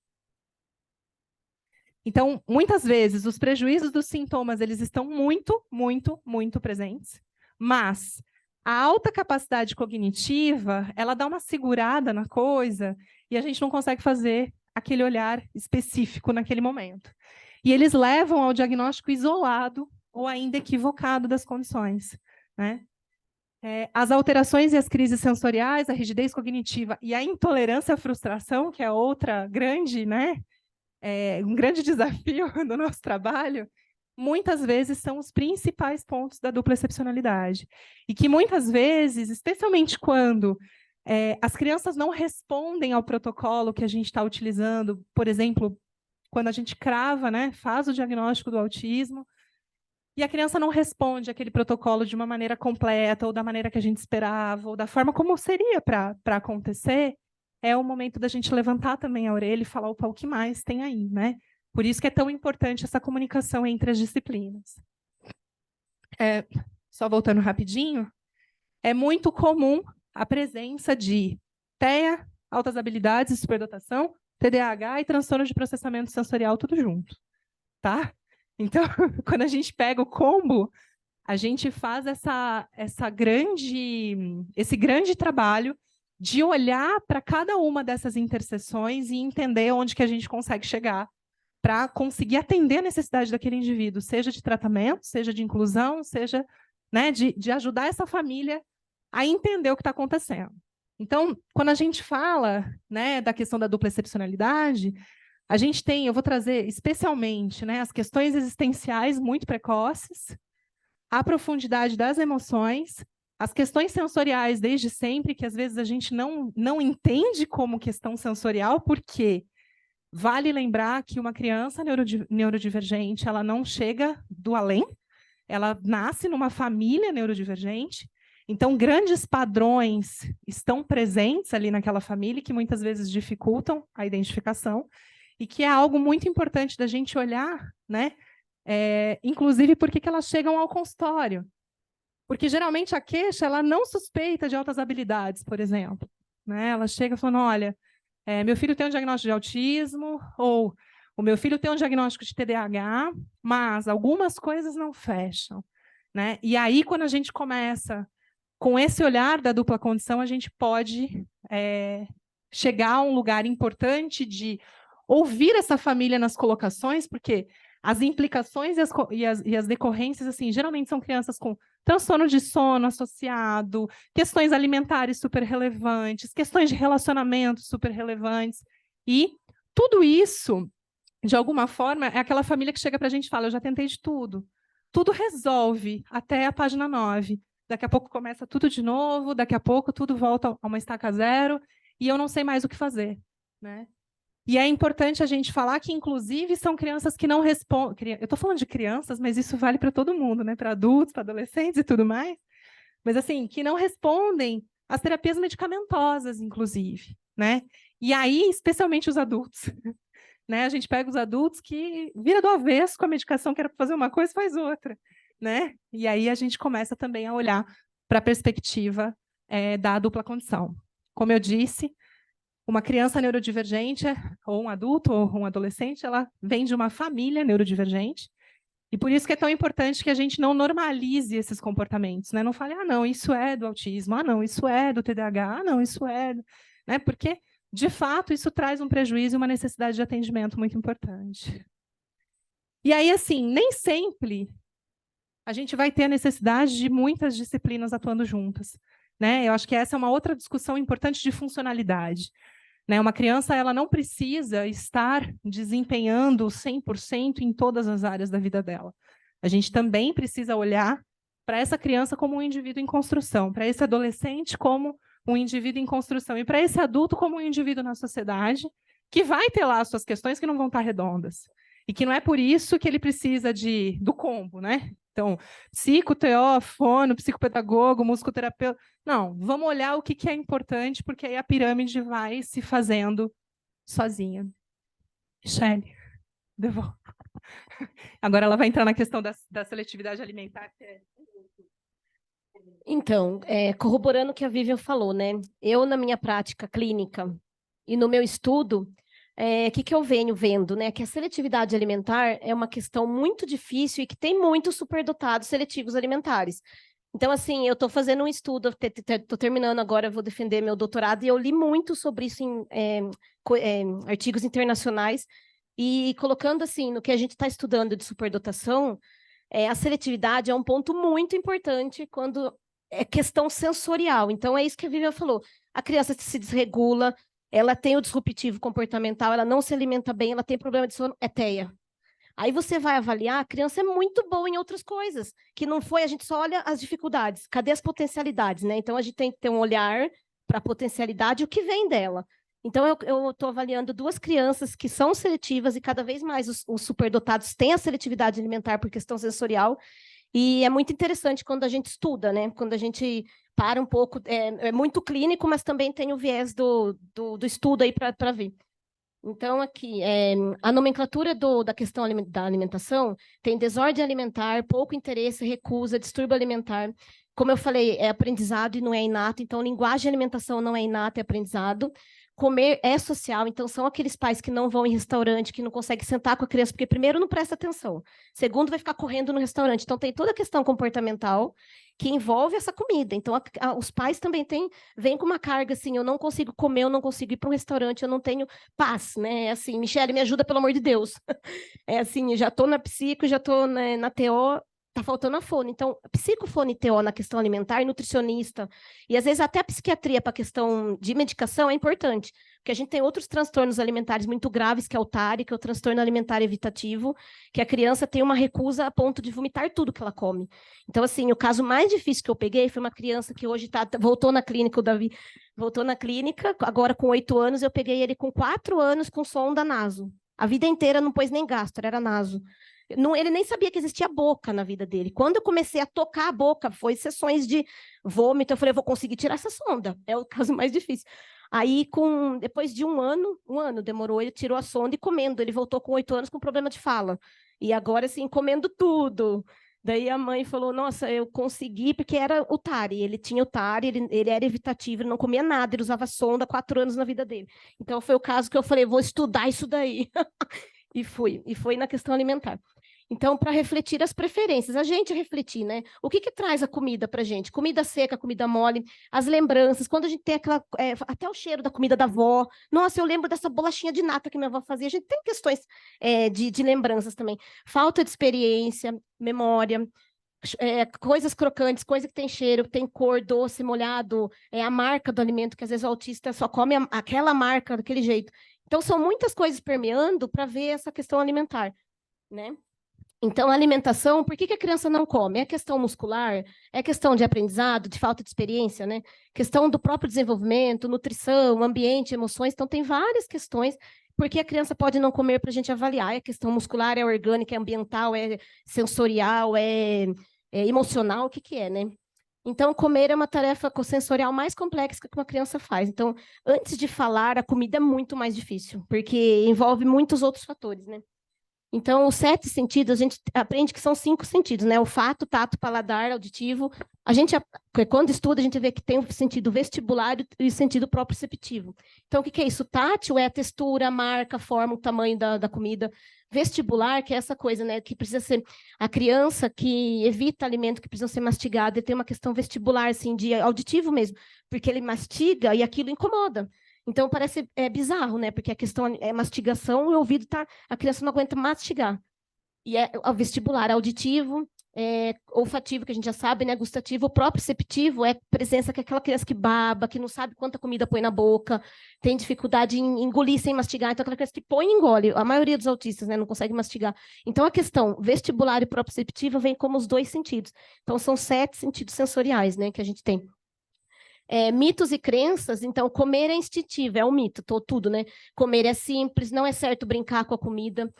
Então, muitas vezes, os prejuízos dos sintomas eles estão muito, muito, muito presentes, mas a alta capacidade cognitiva, ela dá uma segurada na coisa e a gente não consegue fazer aquele olhar específico naquele momento. E eles levam ao diagnóstico isolado ou ainda equivocado das condições, né? As alterações e as crises sensoriais, a rigidez cognitiva e a intolerância à frustração, que é outra grande, né? Um grande desafio do nosso trabalho, muitas vezes são os principais pontos da dupla excepcionalidade. E que muitas vezes, especialmente quando as crianças não respondem ao protocolo que a gente está utilizando, por exemplo, quando a gente crava, né, faz o diagnóstico do autismo, e a criança não responde aquele protocolo de uma maneira completa, ou da maneira que a gente esperava, ou da forma como seria para acontecer, é o momento da gente levantar também a orelha e falar, opa, o que mais tem aí, né? Por isso que é tão importante essa comunicação entre as disciplinas. Só voltando rapidinho, é muito comum a presença de TEA, altas habilidades e superdotação, TDAH e transtorno de processamento sensorial, tudo junto, tá? Então, quando a gente pega o combo, a gente faz esse grande trabalho de olhar para cada uma dessas interseções e entender onde que a gente consegue chegar para conseguir atender a necessidade daquele indivíduo, seja de tratamento, seja de inclusão, seja, né, de ajudar essa família a entender o que está acontecendo. Então, quando a gente fala, né, da questão da dupla excepcionalidade, a gente tem, eu vou trazer especialmente, né, as questões existenciais muito precoces, a profundidade das emoções, as questões sensoriais desde sempre, que às vezes a gente não entende como questão sensorial, porque vale lembrar que uma criança neurodivergente, ela não chega do além, ela nasce numa família neurodivergente, Então, grandes padrões estão presentes ali naquela família que muitas vezes dificultam a identificação e que é algo muito importante da gente olhar, né? Inclusive, por que elas chegam ao consultório? Porque, geralmente, a queixa ela não suspeita de altas habilidades, por exemplo. Né? Ela chega falando, olha, meu filho tem um diagnóstico de autismo, ou o meu filho tem um diagnóstico de TDAH, mas algumas coisas não fecham. Né? E aí, quando a gente começa com esse olhar da dupla condição, a gente pode chegar a um lugar importante de ouvir essa família nas colocações, porque as implicações e as decorrências, assim, geralmente são crianças com transtorno de sono associado, questões alimentares super relevantes, questões de relacionamento super relevantes. E tudo isso, de alguma forma, é aquela família que chega para a gente e fala, eu já tentei de tudo. Tudo resolve até a página 9. Daqui a pouco começa tudo de novo, daqui a pouco tudo volta a uma estaca zero, e eu não sei mais o que fazer. Né? E é importante a gente falar que, inclusive, são crianças que não respondem. Eu estou falando de crianças, mas isso vale para todo mundo, né? Para adultos, para adolescentes e tudo mais. Mas, assim, que não respondem às terapias medicamentosas, inclusive. Né? E aí, especialmente os adultos. Né? A gente pega os adultos que vira do avesso com a medicação, que era para fazer uma coisa, faz outra. Né? E aí a gente começa também a olhar para a perspectiva da dupla condição. Como eu disse, uma criança neurodivergente, ou um adulto, ou um adolescente, ela vem de uma família neurodivergente, e por isso que é tão importante que a gente não normalize esses comportamentos, né? Não fale, não, isso é do autismo, não, isso é do TDAH, não, isso é... Né? Porque, de fato, isso traz um prejuízo e uma necessidade de atendimento muito importante. E aí, assim, nem sempre a gente vai ter a necessidade de muitas disciplinas atuando juntas. Né? Eu acho que essa é uma outra discussão importante de funcionalidade. Né? Uma criança ela não precisa estar desempenhando 100% em todas as áreas da vida dela. A gente também precisa olhar para essa criança como um indivíduo em construção, para esse adolescente como um indivíduo em construção, e para esse adulto como um indivíduo na sociedade, que vai ter lá as suas questões que não vão estar redondas. E que não é por isso que ele precisa do combo, né? Então, psico, TO, fono, psicopedagogo, musicoterapeuta. Não, vamos olhar o que é importante, porque aí a pirâmide vai se fazendo sozinha. Michele, devolvo. Agora ela vai entrar na questão da seletividade alimentar. Então, corroborando o que a Vivian falou, né? Eu, na minha prática clínica e no meu estudo, que eu venho vendo, né? Que a seletividade alimentar é uma questão muito difícil e que tem muitos superdotados seletivos alimentares. Então, assim, eu estou fazendo um estudo, estou terminando agora, vou defender meu doutorado, e eu li muito sobre isso em artigos internacionais, e colocando, assim, no que a gente está estudando de superdotação, a seletividade é um ponto muito importante quando é questão sensorial. Então, é isso que a Vivian falou. A criança se desregula, ela tem o disruptivo comportamental, ela não se alimenta bem, ela tem problema de sono, é TEA. Aí você vai avaliar, a criança é muito boa em outras coisas, que não foi, a gente só olha as dificuldades, cadê as potencialidades, né? Então, a gente tem que ter um olhar para a potencialidade e o que vem dela. Então, eu estou avaliando 2 crianças que são seletivas e cada vez mais os superdotados têm a seletividade alimentar por questão sensorial, e é muito interessante quando a gente estuda, né? Quando a gente para um pouco, é muito clínico, mas também tem o viés do estudo aí para ver. Então, aqui, a nomenclatura da questão da alimentação tem desordem alimentar, pouco interesse, recusa, distúrbio alimentar. Como eu falei, é aprendizado e não é inato, então linguagem e alimentação não é inato, é aprendizado. Comer é social, então são aqueles pais que não vão em restaurante, que não conseguem sentar com a criança, porque primeiro não presta atenção, segundo vai ficar correndo no restaurante. Então tem toda a questão comportamental que envolve essa comida. Então os pais também vêm com uma carga assim, eu não consigo comer, eu não consigo ir para um restaurante, eu não tenho paz, né? É assim, Michele, me ajuda, pelo amor de Deus. É assim, eu já estou na psico, já estou na TO, tá faltando a fono. Então, psicofone e TO na questão alimentar, nutricionista, e às vezes até a psiquiatria para a questão de medicação é importante, porque a gente tem outros transtornos alimentares muito graves, que é o TARI, que é o transtorno alimentar evitativo, que a criança tem uma recusa a ponto de vomitar tudo que ela come. Então, assim, o caso mais difícil que eu peguei foi uma criança que hoje voltou na clínica, o Davi voltou na clínica, agora com 8 anos, eu peguei ele com 4 anos com sonda naso. A vida inteira não pôs nem gastro, era naso. Ele nem sabia que existia boca na vida dele. Quando eu comecei a tocar a boca, foi sessões de vômito, eu falei, eu vou conseguir tirar essa sonda, é o caso mais difícil. Aí, depois de um ano demorou, ele tirou a sonda e comendo, ele voltou com 8 anos com problema de fala. E agora, assim, comendo tudo. Daí a mãe falou, nossa, eu consegui, porque era o TARI, ele tinha o TARI, ele era evitativo, ele não comia nada, ele usava sonda há 4 anos na vida dele. Então, foi o caso que eu falei, vou estudar isso daí. E foi na questão alimentar. Então, para refletir as preferências, a gente refletir, né? O que traz a comida para a gente? Comida seca, comida mole, as lembranças, quando a gente tem até o cheiro da comida da avó. Nossa, eu lembro dessa bolachinha de nata que minha avó fazia. A gente tem questões de lembranças também. Falta de experiência, memória, coisas crocantes, coisa que tem cheiro, tem cor, doce, molhado, a marca do alimento, que às vezes o autista só come aquela marca daquele jeito. Então, são muitas coisas permeando para ver essa questão alimentar, né? Então, a alimentação, por que a criança não come? É questão muscular, é questão de aprendizado, de falta de experiência, né? Questão do próprio desenvolvimento, nutrição, ambiente, emoções. Então, tem várias questões. Por que a criança pode não comer para a gente avaliar? É questão muscular, é orgânica, é ambiental, é sensorial, é emocional, o que é, né? Então, comer é uma tarefa sensorial mais complexa que uma criança faz. Então, antes de falar, a comida é muito mais difícil, porque envolve muitos outros fatores, né? Então, os 7 sentidos, a gente aprende que são 5 sentidos, né? Olfato, tato, paladar, auditivo. Quando estuda, a gente vê que tem o sentido vestibular e o sentido proprioceptivo. Então, o que é isso? Tátil é a textura, a marca, a forma, o tamanho da comida. Vestibular, que é essa coisa, né? Que precisa ser a criança que evita alimentos que precisam ser mastigados, ele tem uma questão vestibular, assim, de auditivo mesmo, porque ele mastiga e aquilo incomoda. Então, parece bizarro, né? Porque a questão é mastigação e o ouvido a criança não aguenta mastigar. E é o vestibular, auditivo, olfativo, que a gente já sabe, né? Gustativo, o proprioceptivo é presença que aquela criança que baba, que não sabe quanta comida põe na boca, tem dificuldade em engolir sem mastigar. Então, aquela criança que põe e engole. A maioria dos autistas, né? Não consegue mastigar. Então, a questão vestibular e proprioceptiva vem como os 2 sentidos. Então, são 7 sentidos sensoriais, né? Que a gente tem. Mitos e crenças, então, comer é instintivo, é um mito, tudo, né? Comer é simples, não é certo brincar com a comida.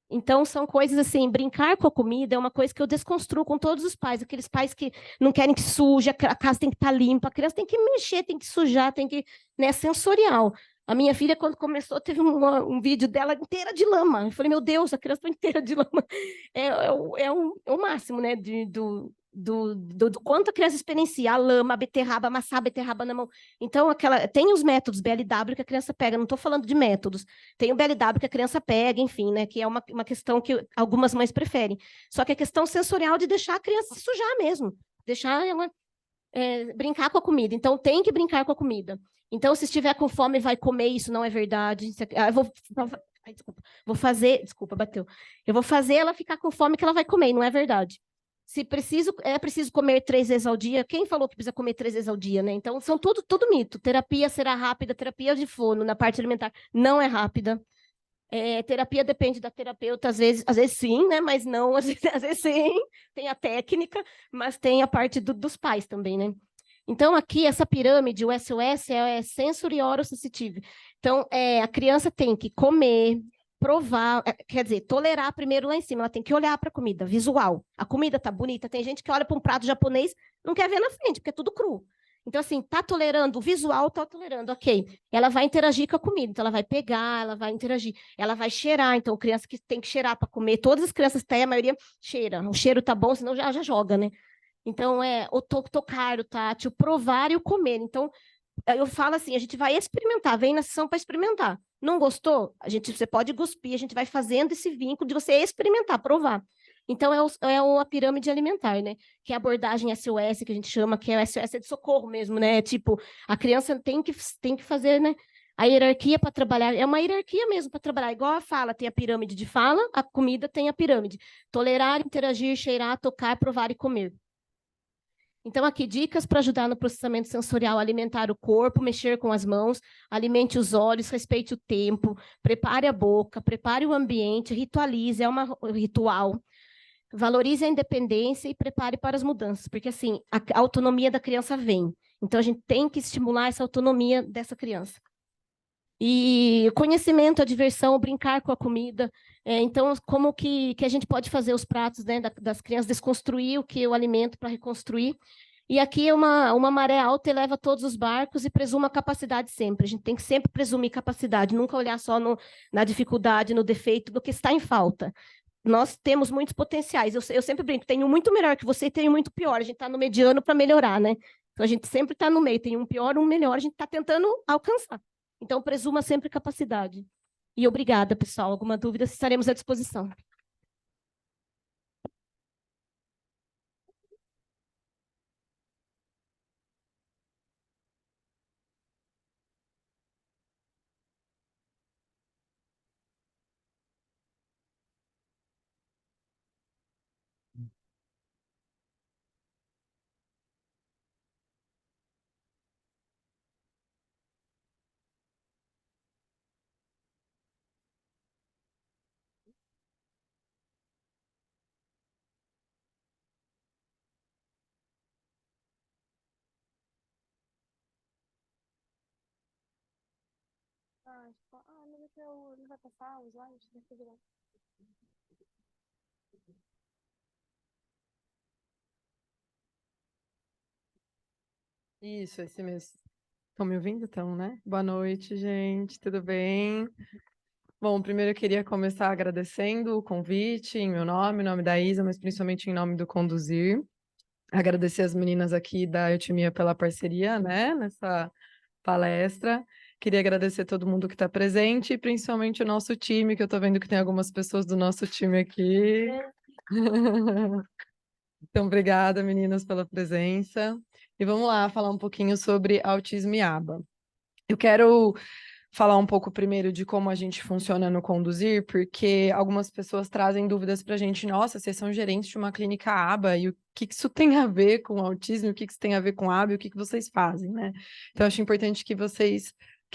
Então, são coisas assim, brincar com a comida é uma coisa que eu desconstruo com todos os pais, aqueles pais que não querem que suje, a casa tem que estar limpa, a criança tem que mexer, tem que sujar, tem que, né, sensorial. A minha filha, quando começou, teve um vídeo dela inteira de lama. Eu falei, meu Deus, a criança está inteira de lama. É o máximo, né, do quanto a criança experiencia a lama, a beterraba, amassar a beterraba na mão. Então, tem os métodos BLW que a criança pega, não estou falando de métodos, tem o BLW que a criança pega, enfim, né, que é uma questão que algumas mães preferem. Só que a questão sensorial de deixar a criança se sujar mesmo, deixar ela brincar com a comida. Então, tem que brincar com a comida. Então, se estiver com fome, vai comer, isso não é verdade. Desculpa, bateu. Eu vou fazer ela ficar com fome que ela vai comer, não é verdade. É preciso comer 3 vezes ao dia. Quem falou que precisa comer 3 vezes ao dia, né? Então, são tudo mito. Terapia será rápida, terapia de fono na parte alimentar não é rápida. Terapia depende da terapeuta, às vezes sim, né? Mas não, às vezes sim, tem a técnica, mas tem a parte dos pais também, né? Então, aqui, essa pirâmide, o SOS, é sensory oral sensitive. Então, a criança tem que comer, provar, quer dizer, tolerar primeiro lá em cima, ela tem que olhar para a comida, visual. A comida tá bonita, tem gente que olha para um prato japonês, não quer ver na frente, porque é tudo cru. Então, assim, tá tolerando o visual, tá tolerando, ok. Ela vai interagir com a comida, então ela vai pegar, ela vai interagir, ela vai cheirar, então criança que tem que cheirar para comer, todas as crianças têm, a maioria cheira. O cheiro tá bom, senão já joga, né? Então, o tocar, o tátil, provar e o comer. Então, eu falo assim, a gente vai experimentar, vem na sessão para experimentar. Não gostou? Você pode cuspir, a gente vai fazendo esse vínculo de você experimentar, provar. Então, a pirâmide alimentar, né? Que é a abordagem SOS, que a gente chama, que é o SOS de socorro mesmo, né? Tipo, a criança tem que fazer, né? A hierarquia para trabalhar, é uma hierarquia mesmo para trabalhar, igual a fala, tem a pirâmide de fala, a comida tem a pirâmide. Tolerar, interagir, cheirar, tocar, provar e comer. Então, aqui, dicas para ajudar no processamento sensorial: alimentar o corpo, mexer com as mãos, alimente os olhos, respeite o tempo, prepare a boca, prepare o ambiente, ritualize, é um ritual. Valorize a independência e prepare para as mudanças, porque, assim, a autonomia da criança vem. Então, a gente tem que estimular essa autonomia dessa criança. E conhecimento, a diversão, brincar com a comida. Então, como que a gente pode fazer os pratos, né, das crianças, desconstruir o alimento para reconstruir. E aqui é uma maré alta eleva todos os barcos e presuma a capacidade sempre. A gente tem que sempre presumir capacidade, nunca olhar só na dificuldade, no defeito, do que está em falta. Nós temos muitos potenciais. Eu sempre brinco, tenho muito melhor que você e tenho muito pior. A gente está no mediano para melhorar, né? Então, a gente sempre está no meio. Tem um pior, um melhor. A gente está tentando alcançar. Então, presuma sempre capacidade. E obrigada, pessoal. Alguma dúvida, estaremos à disposição. Não vai passar os slides? Isso, esse mesmo. Estão me ouvindo, então, né? Boa noite, gente, tudo bem? Bom, primeiro eu queria começar agradecendo o convite em meu nome, em nome da Isa, mas principalmente em nome do Conduzir. Agradecer as meninas aqui da Eutimia pela parceria, né, nessa palestra. Queria agradecer todo mundo que está presente, e principalmente o nosso time, que eu estou vendo que tem algumas pessoas do nosso time aqui. Então, obrigada, meninas, pela presença. E vamos lá falar um pouquinho sobre autismo e aba. Eu quero falar um pouco primeiro de como a gente funciona no Conduzir, porque algumas pessoas trazem dúvidas para a gente. Nossa, vocês são gerentes de uma clínica aba, e o que isso tem a ver com autismo, o que isso tem a ver com aba, e o que vocês fazem, né? Então, eu acho importante que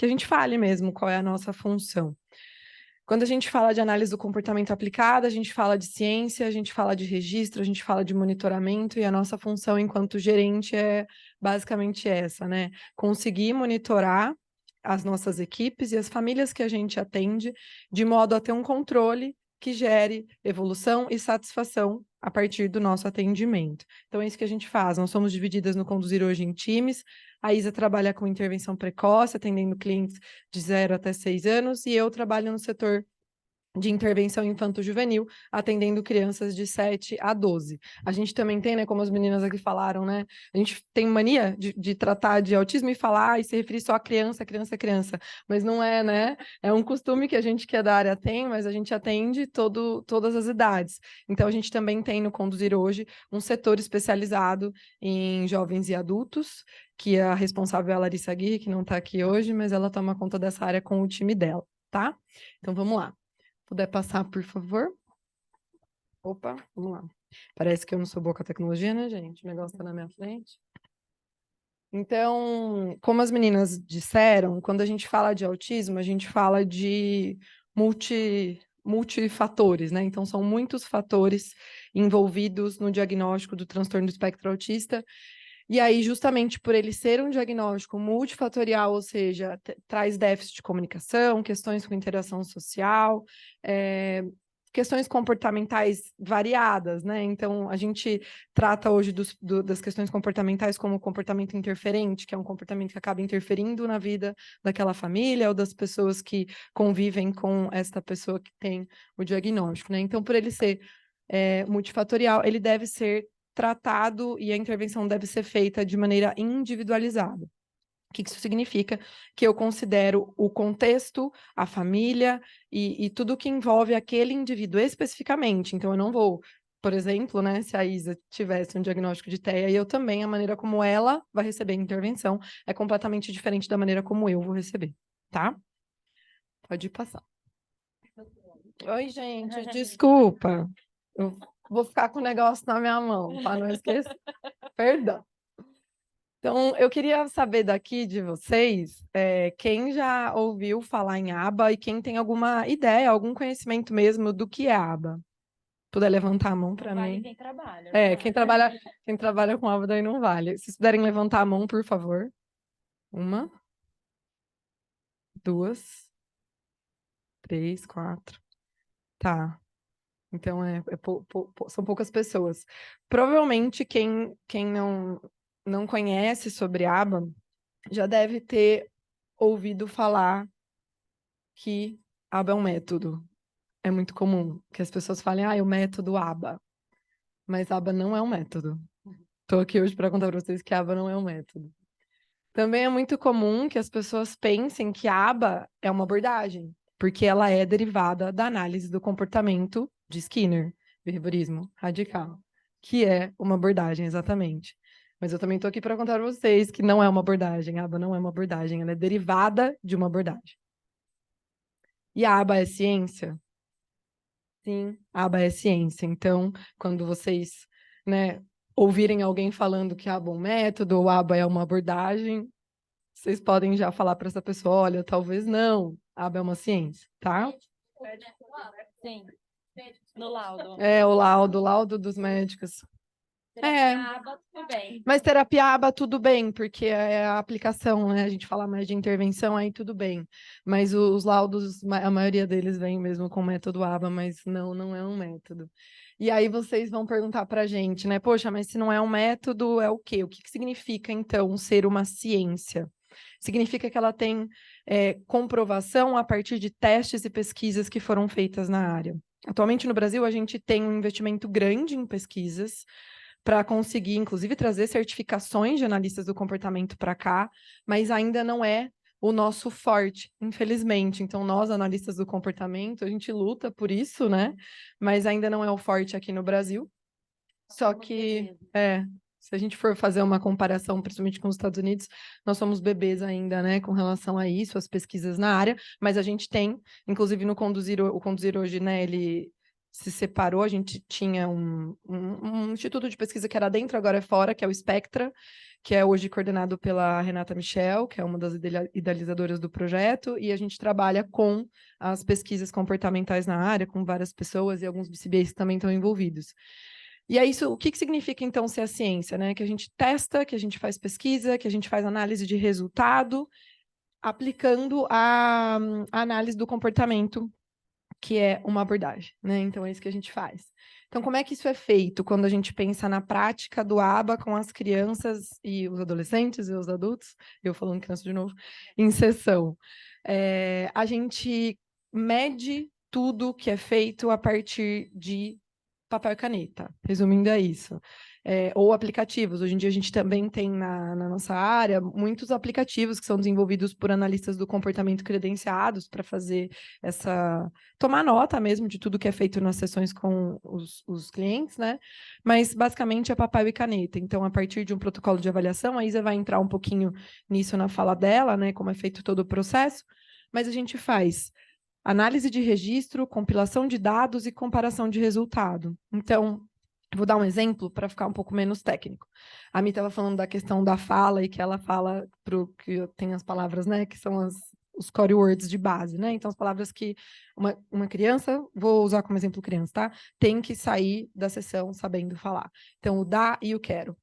a gente fale mesmo qual é a nossa função. Quando a gente fala de análise do comportamento aplicada, a gente fala de ciência, a gente fala de registro, a gente fala de monitoramento, e a nossa função enquanto gerente é basicamente essa, né? Conseguir monitorar as nossas equipes e as famílias que a gente atende, de modo a ter um controle que gere evolução e satisfação a partir do nosso atendimento. Então, é isso que a gente faz. Nós somos divididas no Conduzir hoje em times. A Isa trabalha com intervenção precoce, atendendo clientes de 0 até 6 anos, e eu trabalho no setor de intervenção infanto-juvenil, atendendo crianças de 7 a 12. A gente também tem, né, como as meninas aqui falaram, né, a gente tem mania de tratar de autismo e falar e se referir só a criança, mas não é, né, é um costume que a gente que é da área tem, mas a gente atende todas as idades. Então, a gente também tem no Conduzir hoje um setor especializado em jovens e adultos, que a responsável é a Larissa Aguirre, que não está aqui hoje, mas ela toma conta dessa área com o time dela, tá? Então, vamos lá. Puder passar, por favor? Opa, vamos lá. Parece que eu não sou boa com a tecnologia, né, gente? O negócio tá na minha frente. Então, como as meninas disseram, quando a gente fala de autismo, a gente fala de multifatores, né? Então, são muitos fatores envolvidos no diagnóstico do transtorno do espectro autista. E aí, justamente por ele ser um diagnóstico multifatorial, ou seja, traz déficit de comunicação, questões com interação social, questões comportamentais variadas, né? Então, a gente trata hoje das questões comportamentais como comportamento interferente, que é um comportamento que acaba interferindo na vida daquela família ou das pessoas que convivem com esta pessoa que tem o diagnóstico, né? Então, por ele ser multifatorial, ele deve ser tratado e a intervenção deve ser feita de maneira individualizada. O que isso significa? Que eu considero o contexto, a família e tudo que envolve aquele indivíduo especificamente. Então, eu não vou, por exemplo, né, se a Isa tivesse um diagnóstico de TEA, e eu também, a maneira como ela vai receber a intervenção é completamente diferente da maneira como eu vou receber, tá? Pode passar. Oi, gente, desculpa. Eu vou ficar com o negócio na minha mão, para não esquecer. Perdão. Então, eu queria saber daqui de vocês, quem já ouviu falar em aba e quem tem alguma ideia, algum conhecimento mesmo do que é aba. Puder levantar a mão para mim. Vale quem trabalha. Quem trabalha com aba daí não vale. Se puderem levantar a mão, por favor. Uma. 2, 3, 4. Tá. Então, são poucas pessoas. Provavelmente, quem não conhece sobre aba já deve ter ouvido falar que aba é um método. É muito comum que as pessoas falem, o método aba. Mas aba não é um método. Estou aqui hoje para contar para vocês que aba não é um método. Também é muito comum que as pessoas pensem que a aba é uma abordagem, porque ela é derivada da análise do comportamento de Skinner, behaviorismo radical, que é uma abordagem, exatamente. Mas eu também estou aqui para contar para vocês que não é uma abordagem, a aba não é uma abordagem, ela é derivada de uma abordagem. E a aba é ciência? Sim, a aba é ciência. Então, quando vocês, né, ouvirem alguém falando que a aba é um método ou a aba é uma abordagem, vocês podem já falar para essa pessoa, olha, talvez não, a aba é uma ciência, tá? Sim, no laudo. O laudo dos médicos. Aba, tudo bem. Mas terapia aba, tudo bem, porque é a aplicação, né? A gente fala mais de intervenção, aí tudo bem. Mas os laudos, a maioria deles vem mesmo com o método aba, mas não é um método. E aí vocês vão perguntar para a gente, né? Poxa, mas se não é um método, é o quê? O que significa, então, ser uma ciência? Significa que ela tem comprovação a partir de testes e pesquisas que foram feitas na área. Atualmente, no Brasil, a gente tem um investimento grande em pesquisas, para conseguir, inclusive, trazer certificações de analistas do comportamento para cá, mas ainda não é o nosso forte, infelizmente. Então, nós, analistas do comportamento, a gente luta por isso, né? Mas ainda não é o forte aqui no Brasil. Só que, se a gente for fazer uma comparação, principalmente com os Estados Unidos, nós somos bebês ainda, né, com relação a isso, as pesquisas na área, mas a gente tem, inclusive no Conduzir, o Conduzir hoje, né, ele se separou, a gente tinha um instituto de pesquisa que era dentro, agora é fora, que é o Spectra, que é hoje coordenado pela Renata Michel, que é uma das idealizadoras do projeto, e a gente trabalha com as pesquisas comportamentais na área, com várias pessoas, e alguns BCBAs também estão envolvidos. E é isso, o que significa, então, ser a ciência, né? Que a gente testa, que a gente faz pesquisa, que a gente faz análise de resultado, aplicando a análise do comportamento, que é uma abordagem, né? Então, é isso que a gente faz. Então, como é que isso é feito quando a gente pensa na prática do ABA com as crianças e os adolescentes e os adultos, eu falando criança de novo, em sessão? A gente mede tudo que é feito a partir de papel e caneta, resumindo é isso. Ou aplicativos. Hoje em dia a gente também tem na nossa área muitos aplicativos que são desenvolvidos por analistas do comportamento credenciados para fazer tomar nota mesmo de tudo que é feito nas sessões com os clientes, né? Mas basicamente é papel e caneta. Então, a partir de um protocolo de avaliação, a Isa vai entrar um pouquinho nisso na fala dela, né? Como é feito todo o processo, mas a gente faz análise de registro, compilação de dados e comparação de resultado. Então, vou dar um exemplo para ficar um pouco menos técnico. A Mi estava falando da questão da fala e que ela fala que tem as palavras, né, que são os core words de base, né? Então, as palavras que uma criança, vou usar como exemplo criança, tá? Tem que sair da sessão sabendo falar. Então, o dá e o quero.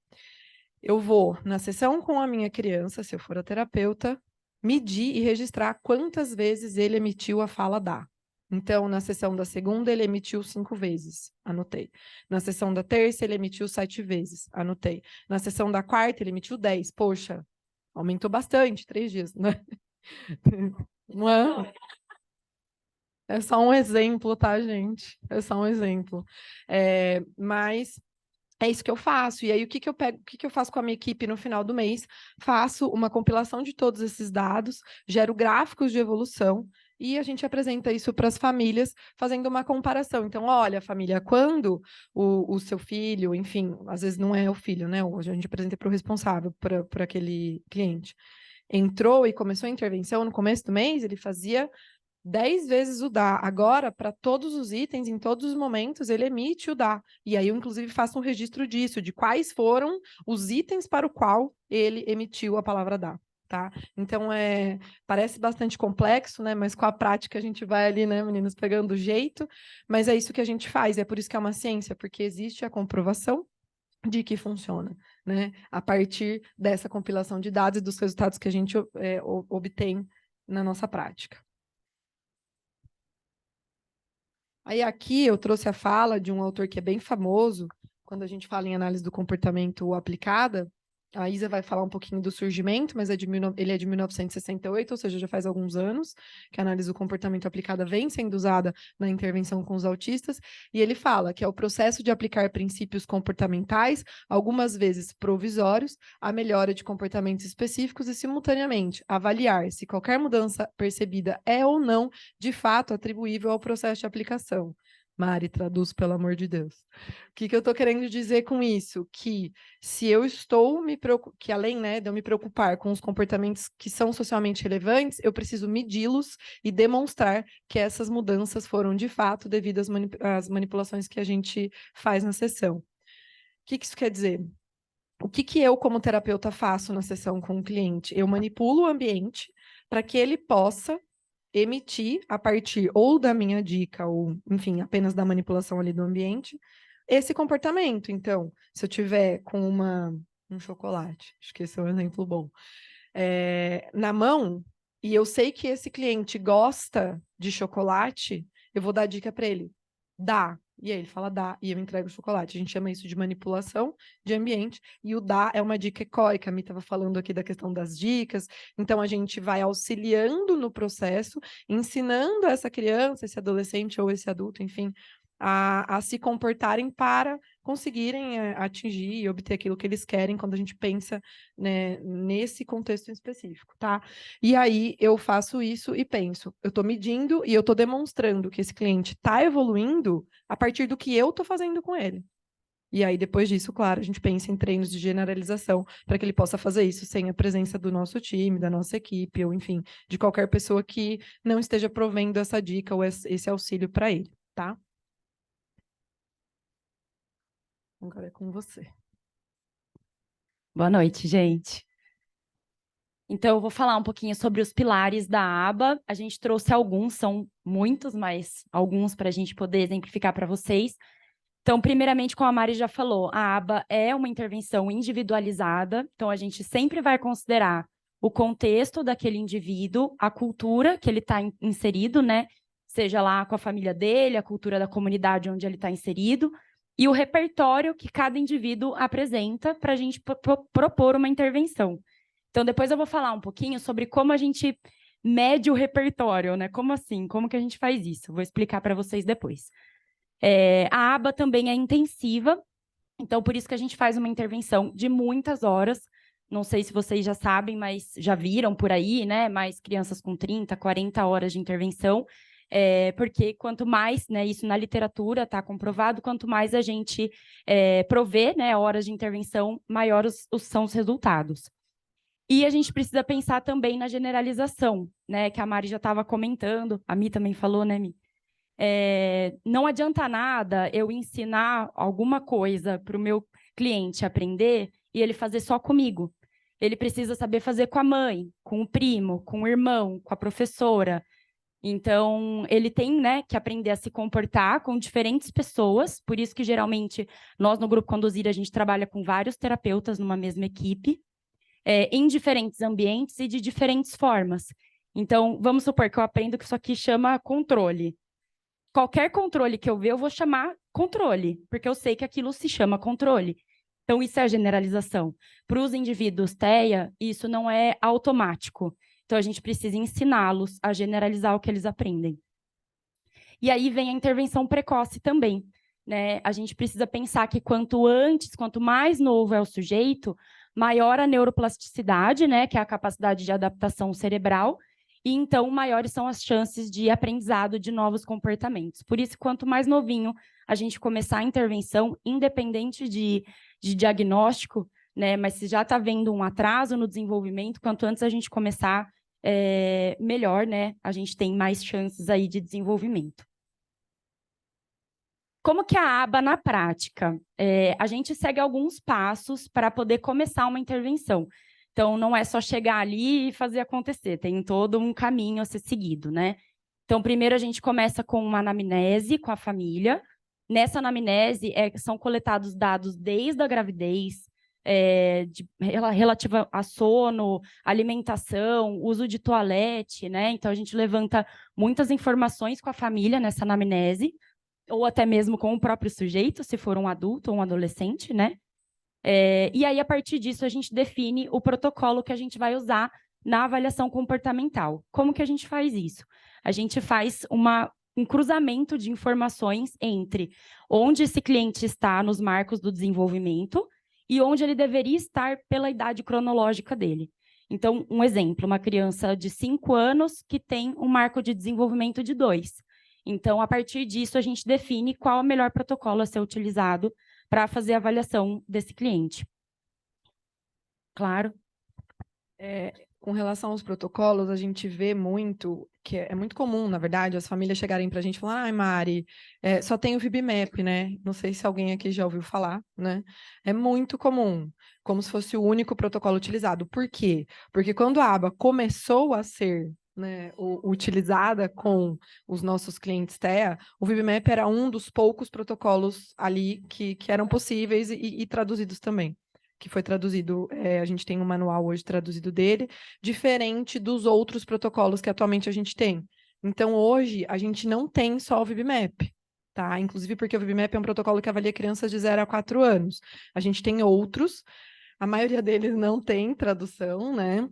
Eu vou na sessão com a minha criança, se eu for a terapeuta, medir e registrar quantas vezes ele emitiu a fala dá. Então, na sessão da segunda, ele emitiu 5 vezes, anotei. Na sessão da terça, ele emitiu 7 vezes, anotei. Na sessão da quarta, ele emitiu 10. Poxa, aumentou bastante, 3 dias, né? Não é? É só um exemplo, tá, gente? É só um exemplo. Mas é isso que eu faço. E aí, o que eu pego, o que eu faço com a minha equipe no final do mês? Faço uma compilação de todos esses dados, gero gráficos de evolução e a gente apresenta isso para as famílias, fazendo uma comparação. Então, olha, família, quando o seu filho, enfim, às vezes não é o filho, né? Hoje a gente apresenta para o responsável, para aquele cliente, entrou e começou a intervenção no começo do mês, ele fazia 10 vezes o dá. Agora, para todos os itens, em todos os momentos, ele emite o dá. E aí eu, inclusive, faço um registro disso, de quais foram os itens para o qual ele emitiu a palavra dá, tá? Então, parece bastante complexo, né? Mas com a prática a gente vai ali, né, meninas, pegando o jeito. Mas é isso que a gente faz, é por isso que é uma ciência, porque existe a comprovação de que funciona, né? A partir dessa compilação de dados e dos resultados que a gente obtém na nossa prática. Aí aqui eu trouxe a fala de um autor que é bem famoso, quando a gente fala em análise do comportamento aplicada. A Isa vai falar um pouquinho do surgimento, mas ele é de 1968, ou seja, já faz alguns anos que a análise do comportamento aplicada vem sendo usada na intervenção com os autistas, e ele fala que é o processo de aplicar princípios comportamentais, algumas vezes provisórios, à melhora de comportamentos específicos e, simultaneamente, avaliar se qualquer mudança percebida é ou não, de fato, atribuível ao processo de aplicação. Mari, traduz, pelo amor de Deus. O que eu estou querendo dizer com isso? Que se eu estou que além, né, de eu me preocupar com os comportamentos que são socialmente relevantes, eu preciso medi-los e demonstrar que essas mudanças foram, de fato, devido às manipulações que a gente faz na sessão. O que isso quer dizer? O que eu, como terapeuta, faço na sessão com o cliente? Eu manipulo o ambiente para que ele possa emitir, a partir ou da minha dica, ou, enfim, apenas da manipulação ali do ambiente, esse comportamento. Então, se eu tiver com um chocolate, acho que esse é um exemplo bom, na mão, e eu sei que esse cliente gosta de chocolate, eu vou dar dica para ele. Dá. E aí ele fala dá, e eu entrego o chocolate. A gente chama isso de manipulação de ambiente, e o dá é uma dica ecóica. A Mi estava falando aqui da questão das dicas. Então, a gente vai auxiliando no processo, ensinando essa criança, esse adolescente ou esse adulto, enfim, a se comportarem para conseguirem atingir e obter aquilo que eles querem quando a gente pensa, né, nesse contexto específico, tá? E aí eu faço isso e penso, eu estou medindo e eu estou demonstrando que esse cliente está evoluindo a partir do que eu estou fazendo com ele. E aí, depois disso, claro, a gente pensa em treinos de generalização para que ele possa fazer isso sem a presença do nosso time, da nossa equipe, ou enfim, de qualquer pessoa que não esteja provendo essa dica ou esse auxílio para ele, tá? Agora é com você. Boa noite, gente. Então, eu vou falar um pouquinho sobre os pilares da aba. A gente trouxe alguns, são muitos, mas alguns para a gente poder exemplificar para vocês. Então, primeiramente, como a Mari já falou, a aba é uma intervenção individualizada. Então, a gente sempre vai considerar o contexto daquele indivíduo, a cultura que ele está inserido, né? Seja lá com a família dele, a cultura da comunidade onde ele está inserido, e o repertório que cada indivíduo apresenta para a gente propor uma intervenção. Então, depois eu vou falar um pouquinho sobre como a gente mede o repertório, né? Como assim? Como que a gente faz isso? Vou explicar para vocês depois. A aba também é intensiva, então por isso que a gente faz uma intervenção de muitas horas. Não sei se vocês já sabem, mas já viram por aí, né? Mais crianças com 30, 40 horas de intervenção. Porque quanto mais, né, isso na literatura está comprovado, quanto mais a gente provê, né, horas de intervenção, maiores são os resultados. E a gente precisa pensar também na generalização, né, que a Mari já estava comentando, a Mi também falou, né, Mi? Não adianta nada eu ensinar alguma coisa para o meu cliente aprender e ele fazer só comigo. Ele precisa saber fazer com a mãe, com o primo, com o irmão, com a professora. Então, ele tem, né, que aprender a se comportar com diferentes pessoas, por isso que, geralmente, nós no Grupo Conduzir, a gente trabalha com vários terapeutas numa mesma equipe, em diferentes ambientes e de diferentes formas. Então, vamos supor que eu aprendo que isso aqui chama controle. Qualquer controle que eu ver, eu vou chamar controle, porque eu sei que aquilo se chama controle. Então, isso é a generalização. Para os indivíduos TEA, isso não é automático. Então, a gente precisa ensiná-los a generalizar o que eles aprendem. E aí vem a intervenção precoce também, né? A gente precisa pensar que quanto antes, quanto mais novo é o sujeito, maior a neuroplasticidade, né? Que é a capacidade de adaptação cerebral, e então maiores são as chances de aprendizado de novos comportamentos. Por isso, quanto mais novinho a gente começar a intervenção, independente de diagnóstico, né? Mas se já está vendo um atraso no desenvolvimento, quanto antes a gente começar, melhor, né? A gente tem mais chances aí de desenvolvimento. Como que a aba na prática? A gente segue alguns passos para poder começar uma intervenção. Então, não é só chegar ali e fazer acontecer, tem todo um caminho a ser seguido, né? Então, primeiro a gente começa com uma anamnese com a família. Nessa anamnese, são coletados dados desde a gravidez, relativa a sono, alimentação, uso de toalete, né? Então, a gente levanta muitas informações com a família nessa anamnese, ou até mesmo com o próprio sujeito, se for um adulto ou um adolescente, né? E aí, a partir disso, a gente define o protocolo que a gente vai usar na avaliação comportamental. Como que a gente faz isso? A gente faz um cruzamento de informações entre onde esse cliente está nos marcos do desenvolvimento e onde ele deveria estar pela idade cronológica dele. Então, um exemplo, uma criança de 5 anos que tem um marco de desenvolvimento de 2. Então, a partir disso, a gente define qual é o melhor protocolo a ser utilizado para fazer a avaliação desse cliente. Claro. Com relação aos protocolos, a gente vê muito, que é muito comum, na verdade, as famílias chegarem para a gente e falar, ai, Mari, só tem o VibMap, né? Não sei se alguém aqui já ouviu falar, né? É muito comum, como se fosse o único protocolo utilizado. Por quê? Porque quando a aba começou a ser, né, utilizada com os nossos clientes TEA, o VibMap era um dos poucos protocolos ali que eram possíveis e traduzidos também. Que foi traduzido, a gente tem um manual hoje traduzido dele, diferente dos outros protocolos que atualmente a gente tem. Então, hoje, a gente não tem só o VibMap, tá? Inclusive porque o VibMap é um protocolo que avalia crianças de 0 a 4 anos. A gente tem outros, a maioria deles não tem tradução, né?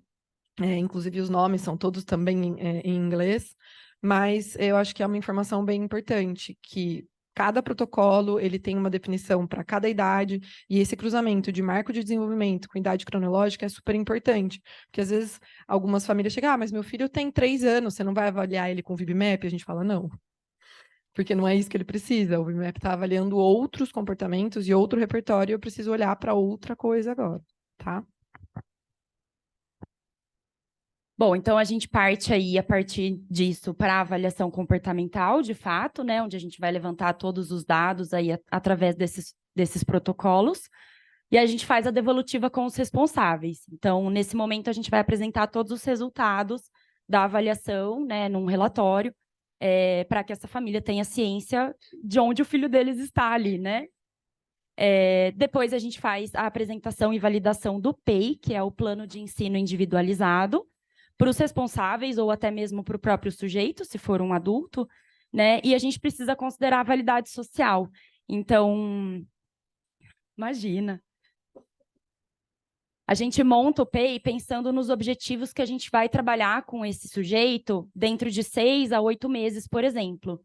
Inclusive, os nomes são todos também em inglês, mas eu acho que é uma informação bem importante, que cada protocolo ele tem uma definição para cada idade, e esse cruzamento de marco de desenvolvimento com idade cronológica é super importante, porque às vezes algumas famílias chegam, mas meu filho tem 3 anos, você não vai avaliar ele com o VibMap? A gente fala, não, porque não é isso que ele precisa, o VibMap está avaliando outros comportamentos e outro repertório, e eu preciso olhar para outra coisa agora, tá? Bom, então a gente parte aí, a partir disso, para a avaliação comportamental, de fato, né, onde a gente vai levantar todos os dados aí através desses protocolos, e a gente faz a devolutiva com os responsáveis. Então, nesse momento, a gente vai apresentar todos os resultados da avaliação, né, num relatório, para que essa família tenha ciência de onde o filho deles está ali, né? Depois a gente faz a apresentação e validação do PEI, que é o Plano de Ensino Individualizado, para os responsáveis ou até mesmo para o próprio sujeito, se for um adulto, né? E a gente precisa considerar a validade social. Então, imagina. A gente monta o PEI pensando nos objetivos que a gente vai trabalhar com esse sujeito dentro de 6 a 8 meses, por exemplo.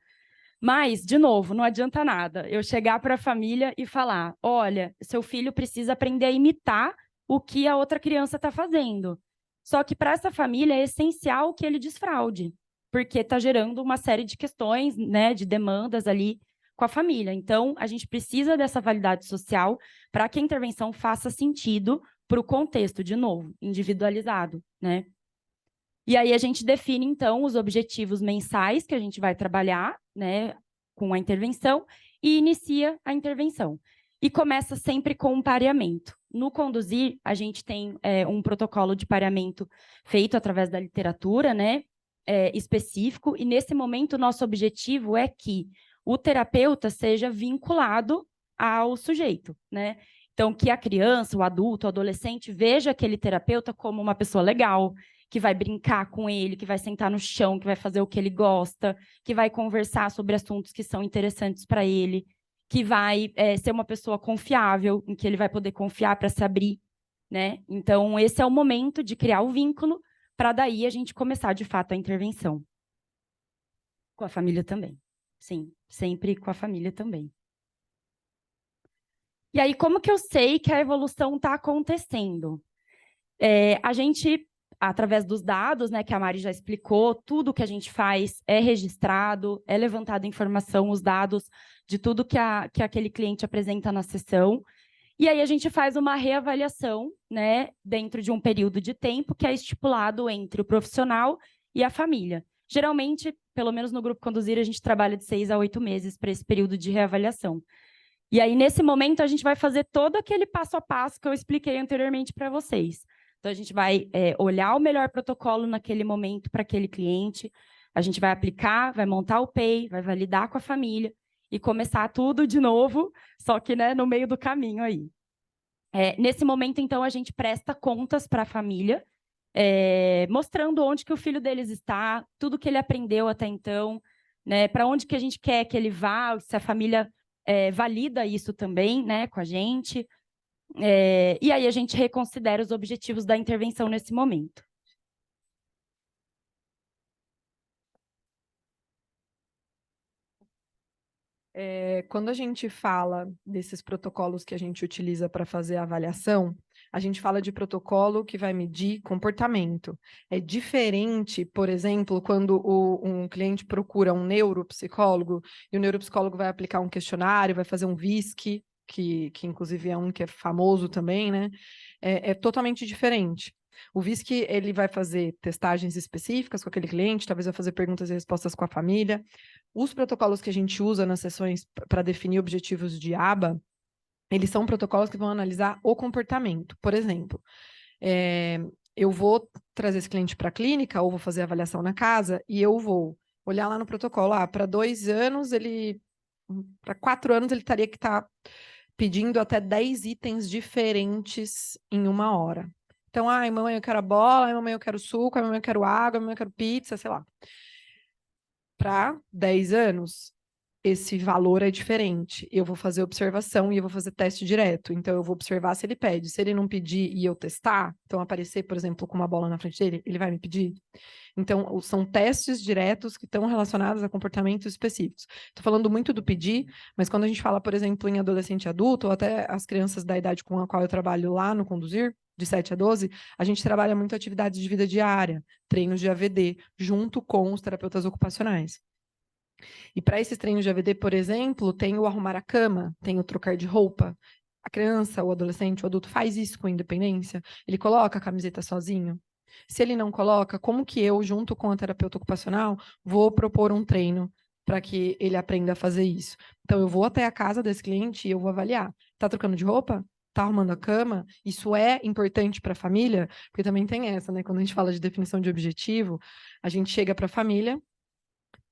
Mas, de novo, não adianta nada eu chegar para a família e falar, olha, seu filho precisa aprender a imitar o que a outra criança está fazendo. Só que para essa família é essencial que ele desfraude, porque está gerando uma série de questões, né, de demandas ali com a família. Então, a gente precisa dessa validade social para que a intervenção faça sentido para o contexto, de novo, individualizado, né? E aí a gente define, então, os objetivos mensais que a gente vai trabalhar, né, com a intervenção e inicia a intervenção. E começa sempre com um pareamento. No Conduzir, a gente tem um protocolo de pareamento feito através da literatura, né, específico, e nesse momento o nosso objetivo é que o terapeuta seja vinculado ao sujeito, né? Então, que a criança, o adulto, o adolescente veja aquele terapeuta como uma pessoa legal, que vai brincar com ele, que vai sentar no chão, que vai fazer o que ele gosta, que vai conversar sobre assuntos que são interessantes para ele, que vai ser uma pessoa confiável, em que ele vai poder confiar para se abrir, né? Então, esse é o momento de criar o vínculo, para daí a gente começar, de fato, a intervenção. Com a família também. Sim, sempre com a família também. E aí, como que eu sei que a evolução está acontecendo? A gente, através dos dados, né, que a Mari já explicou, tudo que a gente faz é registrado, é levantada informação, os dados de tudo que aquele cliente apresenta na sessão. E aí a gente faz uma reavaliação, né, dentro de um período de tempo que é estipulado entre o profissional e a família. Geralmente, pelo menos no Grupo Conduzir, a gente trabalha de 6 a 8 meses para esse período de reavaliação. E aí, nesse momento, a gente vai fazer todo aquele passo a passo que eu expliquei anteriormente para vocês. Então, a gente vai olhar o melhor protocolo naquele momento para aquele cliente, a gente vai aplicar, vai montar o PEI, vai validar com a família e começar tudo de novo, só que, né, no meio do caminho aí. Nesse momento, então, a gente presta contas para a família, mostrando onde que o filho deles está, tudo que ele aprendeu até então, né, para onde que a gente quer que ele vá, se a família valida isso também, né, com a gente. E aí a gente reconsidera os objetivos da intervenção nesse momento. Quando a gente fala desses protocolos que a gente utiliza para fazer a avaliação, a gente fala de protocolo que vai medir comportamento. É diferente, por exemplo, quando um cliente procura um neuropsicólogo e o neuropsicólogo vai aplicar um questionário, vai fazer um VISC, que inclusive é um que é famoso também, né? É totalmente diferente. O VISC, ele vai fazer testagens específicas com aquele cliente, talvez vai fazer perguntas e respostas com a família. Os protocolos que a gente usa nas sessões para definir objetivos de aba, eles são protocolos que vão analisar o comportamento. Por exemplo, eu vou trazer esse cliente para a clínica ou vou fazer avaliação na casa e eu vou olhar lá no protocolo, para 2 anos, para 4 anos, ele teria que estar pedindo até 10 itens diferentes em 1 hora. Então, mamãe, eu quero a bola, mamãe, eu quero suco, mamãe, eu quero água, mamãe, eu quero pizza, sei lá. Para 10 anos, esse valor é diferente. Eu vou fazer observação e eu vou fazer teste direto. Então, eu vou observar se ele pede. Se ele não pedir e eu testar, então aparecer, por exemplo, com uma bola na frente dele, ele vai me pedir? Então, são testes diretos que estão relacionados a comportamentos específicos. Estou falando muito do pedir, mas quando a gente fala, por exemplo, em adolescente e adulto, ou até as crianças da idade com a qual eu trabalho lá no Conduzir, de 7 a 12, a gente trabalha muito atividades de vida diária, treinos de AVD, junto com os terapeutas ocupacionais. E para esses treinos de AVD, por exemplo, tem o arrumar a cama, tem o trocar de roupa. A criança, o adolescente, o adulto faz isso com independência? Ele coloca a camiseta sozinho? Se ele não coloca, como que eu, junto com a terapeuta ocupacional, vou propor um treino para que ele aprenda a fazer isso? Então, eu vou até a casa desse cliente e eu vou avaliar. Tá trocando de roupa? Tá arrumando a cama? Isso é importante para a família? Porque também tem essa, né? Quando a gente fala de definição de objetivo, a gente chega para a família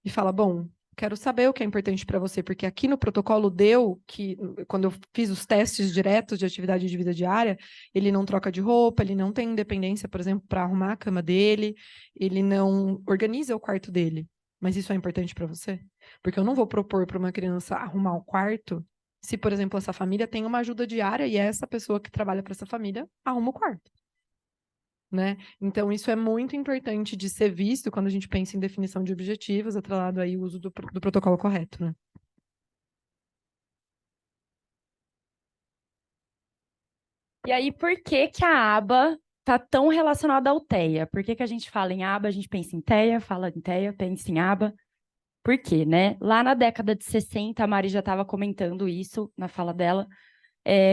e fala, bom, quero saber o que é importante para você, porque aqui no protocolo deu que, quando eu fiz os testes diretos de atividade de vida diária, ele não troca de roupa, ele não tem independência, por exemplo, para arrumar a cama dele, ele não organiza o quarto dele. Mas isso é importante para você? Porque eu não vou propor para uma criança arrumar o quarto se, por exemplo, essa família tem uma ajuda diária e essa pessoa que trabalha para essa família arruma o quarto. Né? Então, isso é muito importante de ser visto quando a gente pensa em definição de objetivos, atrelado aí o uso do protocolo correto, né? E aí, por que que a aba está tão relacionada ao TEA? Por que que a gente fala em aba, a gente pensa em TEA, fala em TEA, pensa em aba? Por quê, né? Lá na década de 60, a Mari já estava comentando isso na fala dela.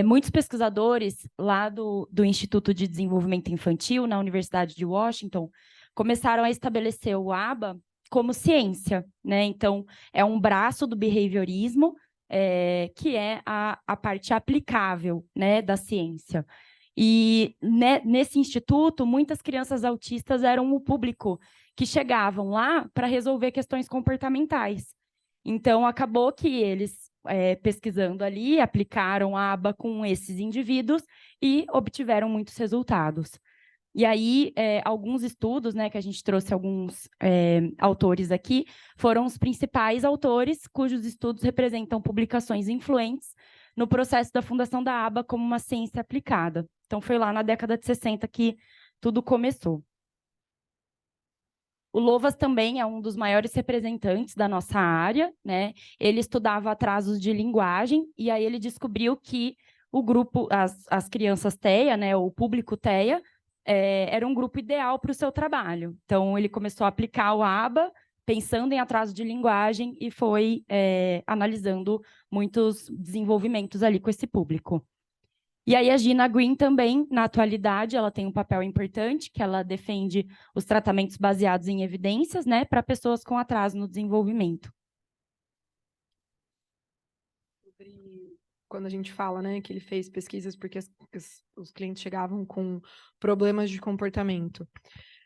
Muitos pesquisadores lá do Instituto de Desenvolvimento Infantil, na Universidade de Washington, começaram a estabelecer o aba como ciência, né? Então, é um braço do behaviorismo, que é a parte aplicável, né, da ciência. E nesse instituto, muitas crianças autistas eram o público que chegavam lá para resolver questões comportamentais. Então, acabou que eles, pesquisando ali, aplicaram a aba com esses indivíduos e obtiveram muitos resultados. E aí, alguns estudos, né, que a gente trouxe alguns autores aqui, foram os principais autores cujos estudos representam publicações influentes no processo da fundação da aba como uma ciência aplicada. Então, foi lá na década de 60 que tudo começou. O Lowas também é um dos maiores representantes da nossa área, né? Ele estudava atrasos de linguagem e aí ele descobriu que o grupo, as crianças TEA, né, o público TEA, era um grupo ideal para o seu trabalho. Então, ele começou a aplicar o ABA, pensando em atraso de linguagem e foi analisando muitos desenvolvimentos ali com esse público. E aí a Gina Green também, na atualidade, ela tem um papel importante, que ela defende os tratamentos baseados em evidências, né, para pessoas com atraso no desenvolvimento. Quando a gente fala, né, que ele fez pesquisas porque os clientes chegavam com problemas de comportamento.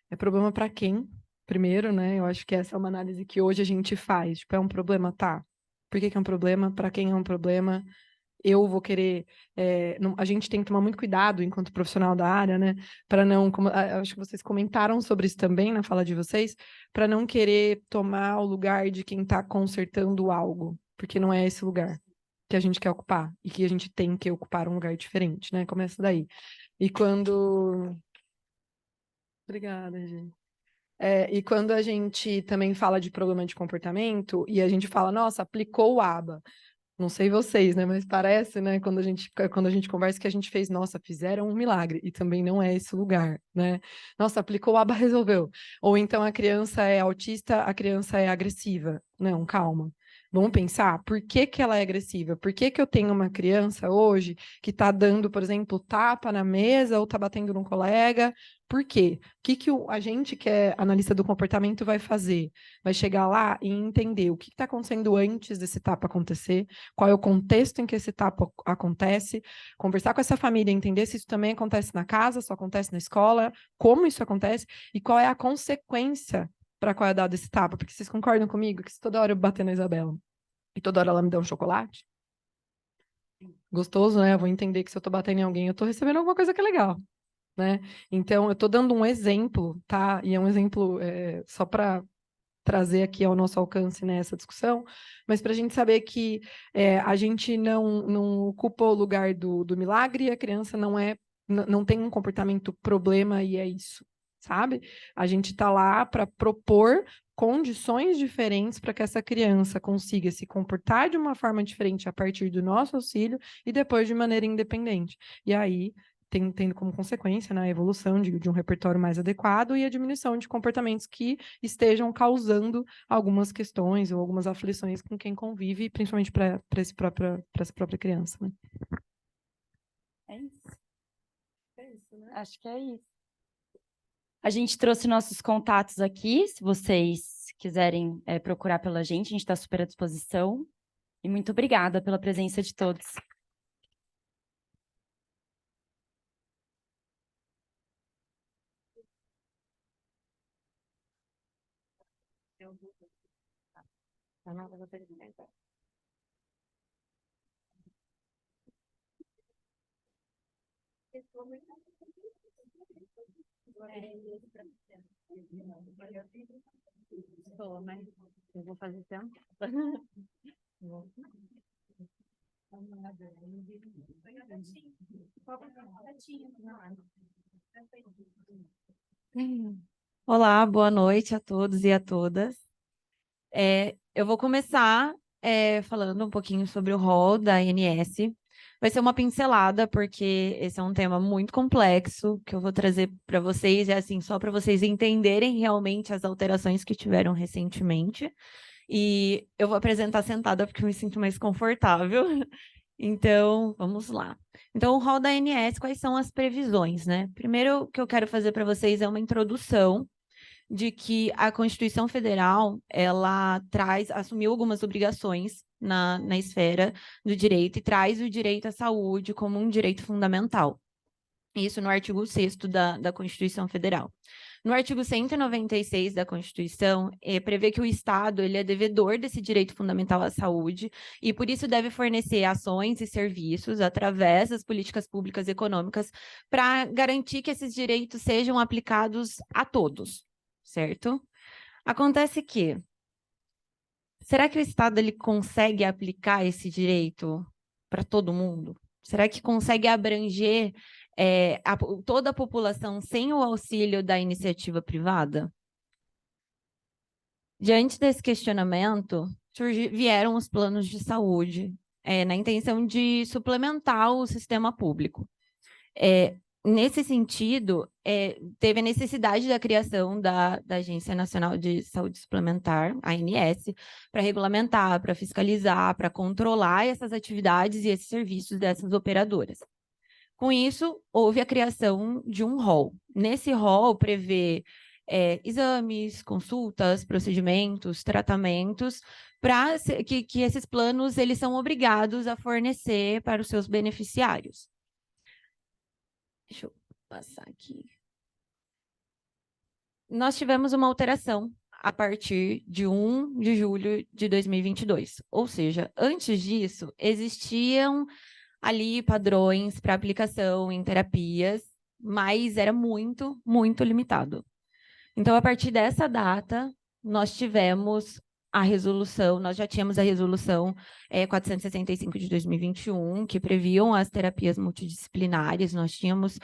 É problema para quem? Primeiro, né, eu acho que essa é uma análise que hoje a gente faz. Tipo, é um problema, tá? Por que que é um problema? Para quem é um problema? eu vou querer... a gente tem que tomar muito cuidado, enquanto profissional da área, né? Para não... acho que vocês comentaram sobre isso também na fala de vocês, para não querer tomar o lugar de quem está consertando algo, porque não é esse lugar que a gente quer ocupar, e que a gente tem que ocupar um lugar diferente, né? Começa daí. E quando... Obrigada, gente. E quando a gente também fala de problema de comportamento, e a gente fala, nossa, aplicou o ABA. Não sei vocês, né? Mas parece, né? Quando a gente conversa que a gente fez, nossa, fizeram um milagre. E também não é esse lugar, né? Nossa, aplicou o ABA, resolveu. Ou então a criança é autista, a criança é agressiva. Não, calma. Vamos pensar, por que que ela é agressiva? Por que que eu tenho uma criança hoje que está dando, por exemplo, tapa na mesa ou está batendo num colega? Por quê? O que que a gente, que é analista do comportamento, vai fazer? Vai chegar lá e entender o que está acontecendo antes desse tapa acontecer, qual é o contexto em que esse tapa acontece, conversar com essa família, entender se isso também acontece na casa, só acontece na escola, como isso acontece e qual é a consequência para qual é dado esse tapa, porque vocês concordam comigo que se toda hora eu bater na Isabela e toda hora ela me dá um chocolate, gostoso, né? Eu vou entender que se eu tô batendo em alguém, eu tô recebendo alguma coisa que é legal, né? Então, eu tô dando um exemplo, tá? E é um exemplo só para trazer aqui ao nosso alcance, né, essa discussão, mas para a gente saber que a gente não ocupa o lugar do milagre e a criança não tem um comportamento problema e é isso, sabe? A gente está lá para propor condições diferentes para que essa criança consiga se comportar de uma forma diferente a partir do nosso auxílio e depois de maneira independente. E aí, tendo como consequência, né, a evolução de um repertório mais adequado e a diminuição de comportamentos que estejam causando algumas questões ou algumas aflições com quem convive, principalmente para essa própria criança. Né? É isso. É isso, né? Acho que é isso. A gente trouxe nossos contatos aqui, se vocês quiserem procurar pela gente, a gente está super à disposição. E muito obrigada pela presença de todos. Eu vou fazer tempo. Olá, boa noite a todos e a todas. Eu vou começar falando um pouquinho sobre o rol da ANS. Vai ser uma pincelada, porque esse é um tema muito complexo que eu vou trazer para vocês, assim, só para vocês entenderem realmente as alterações que tiveram recentemente. E eu vou apresentar sentada porque eu me sinto mais confortável. Então, vamos lá. Então, o rol da ANS, quais são as previsões, né? Primeiro, o que eu quero fazer para vocês é uma introdução de que a Constituição Federal, ela assumiu algumas obrigações na esfera do direito e traz o direito à saúde como um direito fundamental. Isso no artigo 6º da Constituição Federal. No artigo 196 da Constituição, prevê que o Estado ele é devedor desse direito fundamental à saúde e, por isso, deve fornecer ações e serviços através das políticas públicas econômicas para garantir que esses direitos sejam aplicados a todos, certo? Acontece que, será que o Estado ele consegue aplicar esse direito para todo mundo? Será que consegue abranger toda a população sem o auxílio da iniciativa privada? Diante desse questionamento, vieram os planos de saúde, na intenção de suplementar o sistema público. Nesse sentido, teve a necessidade da criação da Agência Nacional de Saúde Suplementar, a ANS, para regulamentar, para fiscalizar, para controlar essas atividades e esses serviços dessas operadoras. Com isso, houve a criação de um rol. Nesse rol, prevê exames, consultas, procedimentos, tratamentos, para que esses planos eles são obrigados a fornecer para os seus beneficiários. Deixa eu passar aqui. Nós tivemos uma alteração a partir de 1 de julho de 2022. Ou seja, antes disso, existiam ali padrões para aplicação em terapias, mas era muito, muito limitado. Então, a partir dessa data, nós já tínhamos a resolução 465 de 2021, que previam as terapias multidisciplinares, nós tínhamos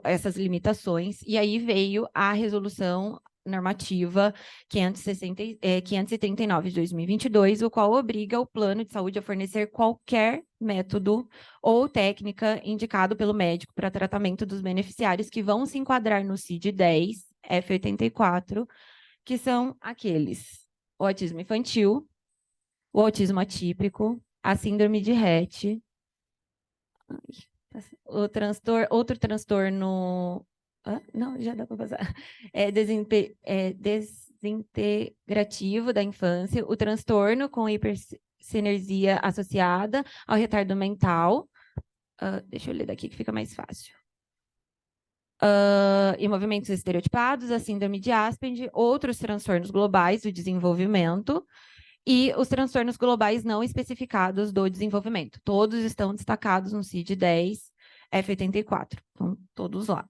essas limitações, e aí veio a resolução normativa 539 de 2022, o qual obriga o plano de saúde a fornecer qualquer método ou técnica indicado pelo médico para tratamento dos beneficiários que vão se enquadrar no CID-10, F84, que são aqueles: o autismo infantil, o autismo atípico, a síndrome de Rett, outro transtorno... não, já dá para passar. Desintegrativo da infância, o transtorno com hipercinesia associada ao retardo mental. Deixa eu ler daqui que fica mais fácil. E movimentos estereotipados, a síndrome de Asperger, outros transtornos globais do desenvolvimento e os transtornos globais não especificados do desenvolvimento. Todos estão destacados no CID-10, F84, então todos lá.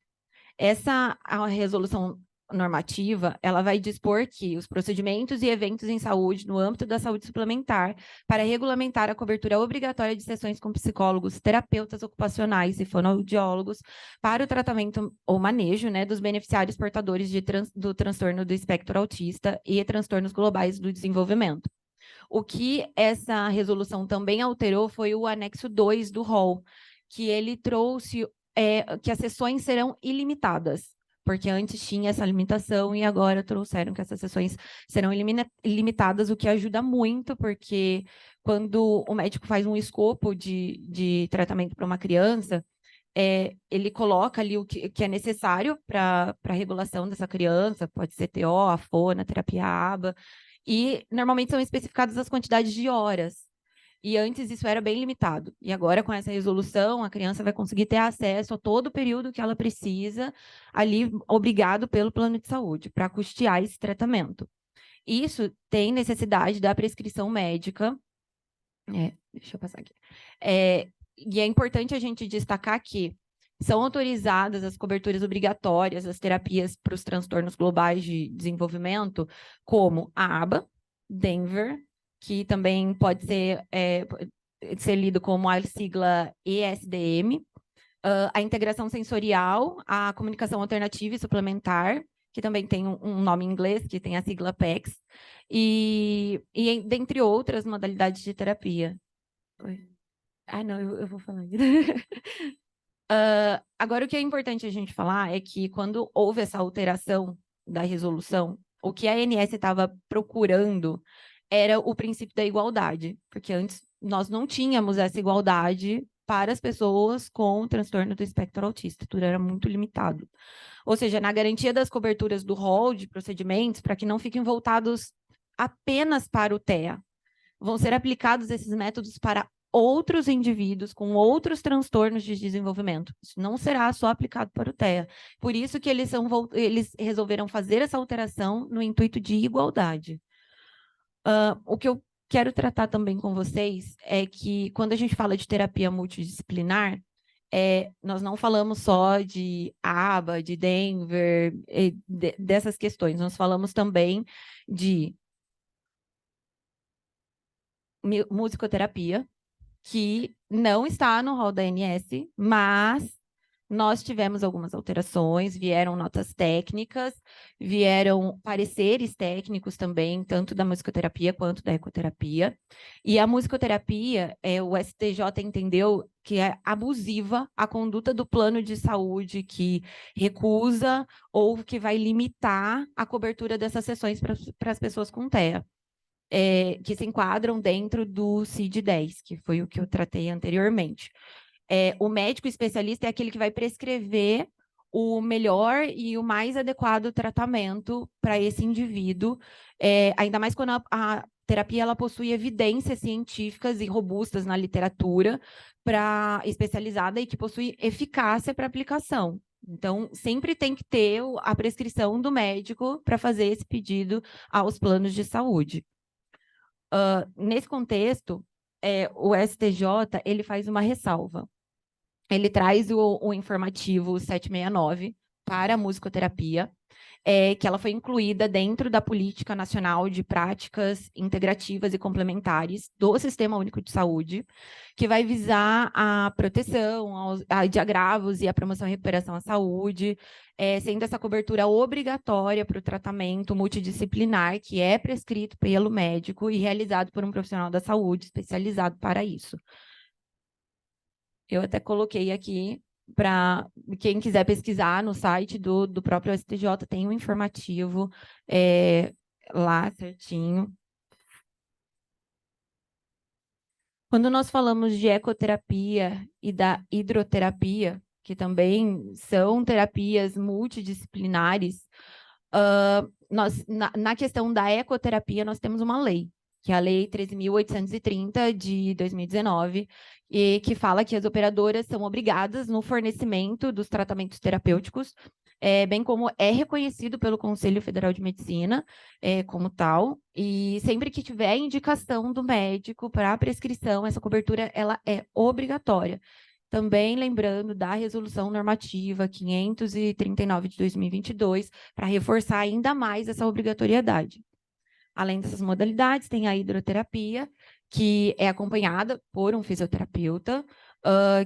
A resolução normativa, ela vai dispor que os procedimentos e eventos em saúde no âmbito da saúde suplementar para regulamentar a cobertura obrigatória de sessões com psicólogos, terapeutas ocupacionais e fonoaudiólogos para o tratamento ou manejo, né, dos beneficiários portadores do transtorno do espectro autista e transtornos globais do desenvolvimento. O que essa resolução também alterou foi o anexo 2 do rol, que ele trouxe que as sessões serão ilimitadas, porque antes tinha essa limitação e agora trouxeram que essas sessões serão ilimitadas, o que ajuda muito, porque quando o médico faz um escopo de tratamento para uma criança, ele coloca ali o que é necessário para a regulação dessa criança, pode ser TO, a FONA, terapia ABA, e normalmente são especificadas as quantidades de horas. E antes isso era bem limitado. E agora, com essa resolução, a criança vai conseguir ter acesso a todo o período que ela precisa, ali, obrigado pelo plano de saúde, para custear esse tratamento. Isso tem necessidade da prescrição médica. Deixa eu passar aqui. E é importante a gente destacar que são autorizadas as coberturas obrigatórias, as terapias para os transtornos globais de desenvolvimento, como a ABA, Denver, que também pode ser lido como a sigla ESDM, a integração sensorial, a comunicação alternativa e suplementar, que também tem um nome em inglês, que tem a sigla PECS, e dentre outras modalidades de terapia. Não, eu vou falar. Agora, o que é importante a gente falar é que quando houve essa alteração da resolução, o que a ANS estava procurando era o princípio da igualdade, porque antes nós não tínhamos essa igualdade para as pessoas com transtorno do espectro autista, tudo era muito limitado. Ou seja, na garantia das coberturas do rol de procedimentos, para que não fiquem voltados apenas para o TEA, vão ser aplicados esses métodos para outros indivíduos com outros transtornos de desenvolvimento. Isso não será só aplicado para o TEA. Por isso que eles resolveram fazer essa alteração no intuito de igualdade. O que eu quero tratar também com vocês é que, quando a gente fala de terapia multidisciplinar, nós não falamos só de ABA, de Denver, dessas questões. Nós falamos também de musicoterapia, que não está no rol da ANS, mas nós tivemos algumas alterações, vieram notas técnicas, vieram pareceres técnicos também, tanto da musicoterapia quanto da ecoterapia. E a musicoterapia, o STJ entendeu que é abusiva a conduta do plano de saúde que recusa ou que vai limitar a cobertura dessas sessões para as pessoas com TEA. Que se enquadram dentro do CID-10, que foi o que eu tratei anteriormente. O médico especialista é aquele que vai prescrever o melhor e o mais adequado tratamento para esse indivíduo, ainda mais quando a terapia ela possui evidências científicas e robustas na literatura especializada e que possui eficácia para aplicação. Então, sempre tem que ter a prescrição do médico para fazer esse pedido aos planos de saúde. Nesse contexto, o STJ ele faz uma ressalva. Ele traz o informativo 769 para a musicoterapia, que ela foi incluída dentro da Política Nacional de Práticas Integrativas e Complementares do Sistema Único de Saúde, que vai visar a proteção de agravos e a promoção e recuperação à saúde, sendo essa cobertura obrigatória para o tratamento multidisciplinar, que é prescrito pelo médico e realizado por um profissional da saúde especializado para isso. Eu até coloquei aqui para quem quiser pesquisar no site do próprio STJ, tem um informativo lá certinho. Quando nós falamos de ecoterapia e da hidroterapia, que também são terapias multidisciplinares, na questão da ecoterapia, nós temos uma lei, que é a Lei 13.830, de 2019, e que fala que as operadoras são obrigadas no fornecimento dos tratamentos terapêuticos, bem como é reconhecido pelo Conselho Federal de Medicina como tal, e sempre que tiver indicação do médico para a prescrição, essa cobertura ela é obrigatória. Também lembrando da Resolução Normativa 539 de 2022, para reforçar ainda mais essa obrigatoriedade. Além dessas modalidades, tem a hidroterapia, que é acompanhada por um fisioterapeuta,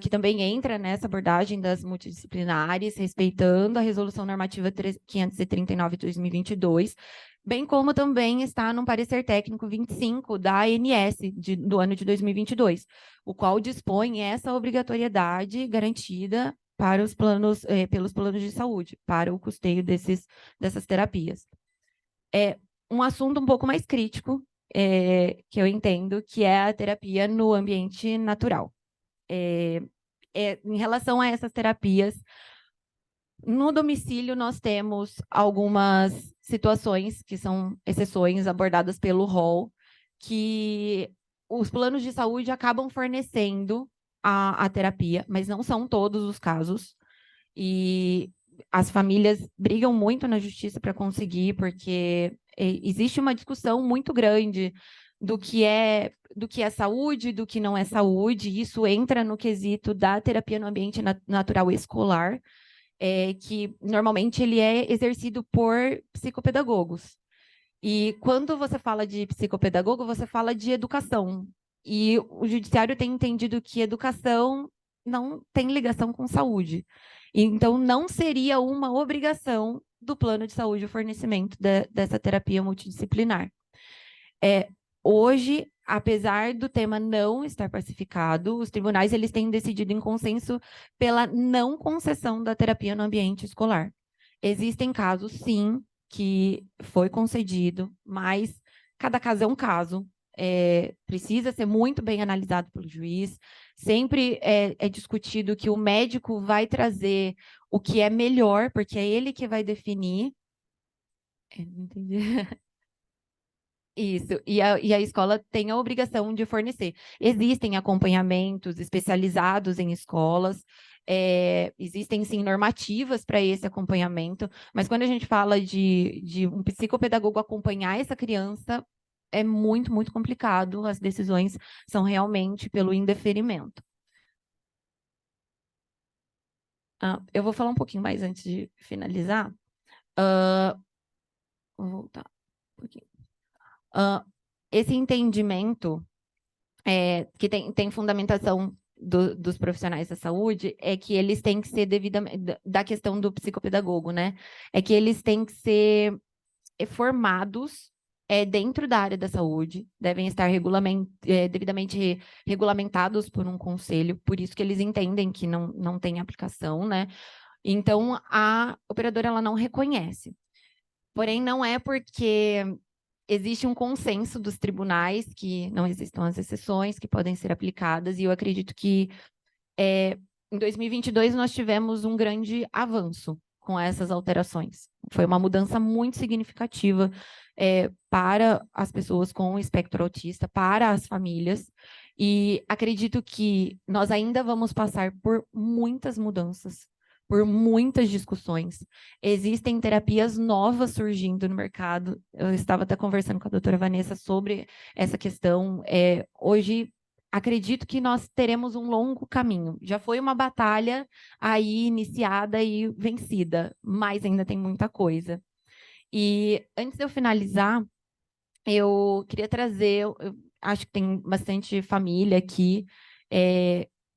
que também entra nessa abordagem das multidisciplinares, respeitando a Resolução Normativa 539 de 2022, bem como também está no parecer técnico 25 da ANS do ano de 2022, o qual dispõe essa obrigatoriedade garantida para os planos, pelos planos de saúde, para o custeio dessas terapias. Um assunto um pouco mais crítico, que eu entendo, que é a terapia no ambiente natural. Em relação a essas terapias, no domicílio nós temos algumas situações que são exceções abordadas pelo rol, que os planos de saúde acabam fornecendo a terapia, mas não são todos os casos. E as famílias brigam muito na justiça para conseguir, porque existe uma discussão muito grande do que é saúde, do que não é saúde. Isso entra no quesito da terapia no ambiente natural escolar, que normalmente ele é exercido por psicopedagogos. E quando você fala de psicopedagogo, você fala de educação. E o judiciário tem entendido que educação não tem ligação com saúde. Então, não seria uma obrigação do plano de saúde o fornecimento dessa terapia multidisciplinar. Hoje, apesar do tema não estar pacificado, os tribunais eles têm decidido em consenso pela não concessão da terapia no ambiente escolar. Existem casos, sim, que foi concedido, mas cada caso é um caso. Precisa ser muito bem analisado pelo juiz. Sempre é discutido que o médico vai trazer o que é melhor, porque é ele que vai definir. Não entendi. Isso, e a escola tem a obrigação de fornecer. Existem acompanhamentos especializados em escolas, existem, sim, normativas para esse acompanhamento, mas quando a gente fala de um psicopedagogo acompanhar essa criança, é muito, muito complicado. As decisões são realmente pelo indeferimento. Eu vou falar um pouquinho mais antes de finalizar. Vou voltar um pouquinho. Esse entendimento que tem fundamentação dos profissionais da saúde é que eles têm que ser devidamente, da questão do psicopedagogo, né? É que eles têm que ser formados dentro da área da saúde, devem estar devidamente regulamentados por um conselho, por isso que eles entendem que não tem aplicação, né? Então, a operadora ela não reconhece. Porém, não é porque existe um consenso dos tribunais que não existam as exceções que podem ser aplicadas, e eu acredito que em 2022 nós tivemos um grande avanço com essas alterações. Foi uma mudança muito significativa para as pessoas com espectro autista, para as famílias, e acredito que nós ainda vamos passar por muitas mudanças, por muitas discussões. Existem terapias novas surgindo no mercado. Eu estava até conversando com a doutora Vanessa sobre essa questão. Hoje, acredito que nós teremos um longo caminho. Já foi uma batalha aí iniciada e vencida, mas ainda tem muita coisa. E antes de eu finalizar, eu queria trazer, eu acho que tem bastante família aqui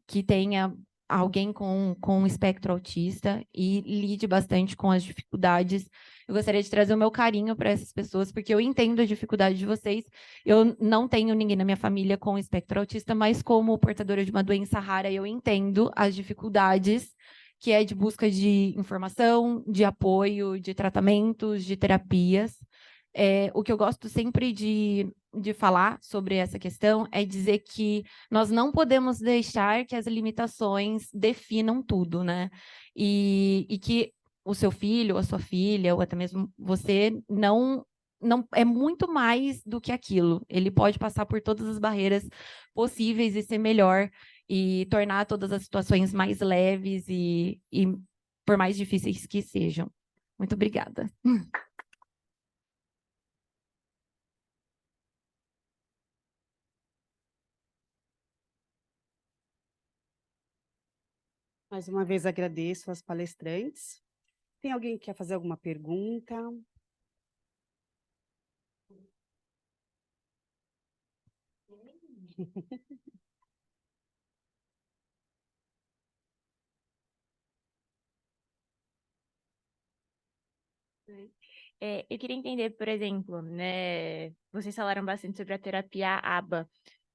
que tenha alguém com espectro autista e lide bastante com as dificuldades. Eu gostaria de trazer o meu carinho para essas pessoas, porque eu entendo a dificuldade de vocês. Eu não tenho ninguém na minha família com espectro autista, mas como portadora de uma doença rara, eu entendo as dificuldades que é de busca de informação, de apoio, de tratamentos, de terapias. O que eu gosto sempre de falar sobre essa questão é dizer que nós não podemos deixar que as limitações definam tudo, né? E que o seu filho, ou a sua filha, ou até mesmo você, não é muito mais do que aquilo. Ele pode passar por todas as barreiras possíveis e ser melhor, e tornar todas as situações mais leves e por mais difíceis que sejam. Muito obrigada. Mais uma vez agradeço às palestrantes. Tem alguém que quer fazer alguma pergunta? Eu queria entender, por exemplo, né? Vocês falaram bastante sobre a terapia ABA.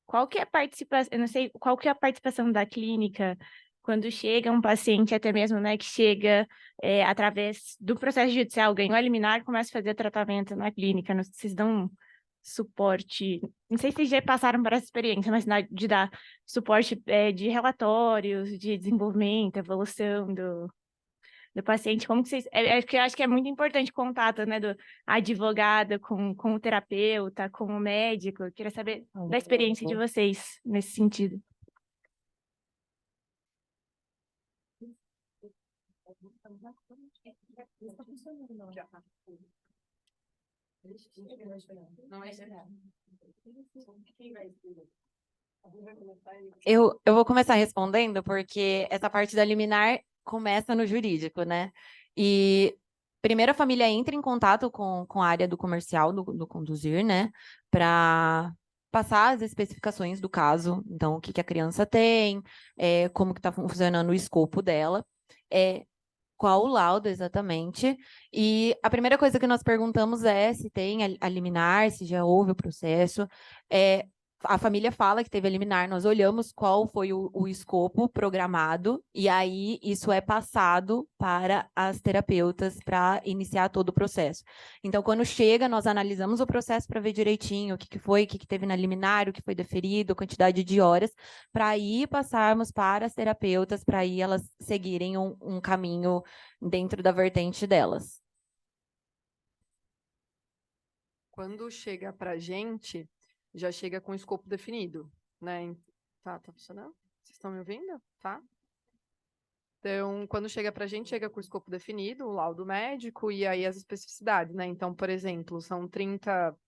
Qual que é a participação, eu não sei, qual que é a participação da clínica quando chega um paciente, até mesmo, né, que chega através do processo judicial, ganhou a liminar, começa a fazer tratamento na clínica, vocês dão suporte, não sei se vocês já passaram por essa experiência, mas de dar suporte de relatórios, de desenvolvimento, evolução do paciente, como que vocês... porque eu acho que é muito importante o contato, né, do advogado com o terapeuta, com o médico. Eu queria saber da experiência de vocês nesse sentido. Eu vou começar respondendo, porque essa parte da liminar começa no jurídico, né? E primeiro a família entra em contato com a área do comercial, do conduzir, né? Para passar as especificações do caso, então o que a criança tem, como que está funcionando o escopo dela, qual o laudo exatamente. E a primeira coisa que nós perguntamos é se tem a liminar, se já houve o processo. A família fala que teve a liminar, nós olhamos qual foi o escopo programado, e aí isso é passado para as terapeutas para iniciar todo o processo. Então, quando chega, nós analisamos o processo para ver direitinho o que foi, o que teve na liminar, o que foi deferido, a quantidade de horas, para aí passarmos para as terapeutas, para aí elas seguirem um caminho dentro da vertente delas. Quando chega para a gente, já chega com o escopo definido, né? Tá funcionando? Vocês estão me ouvindo? Tá? Então, quando chega para a gente, chega com o escopo definido, o laudo médico e aí as especificidades, né? Então, por exemplo, são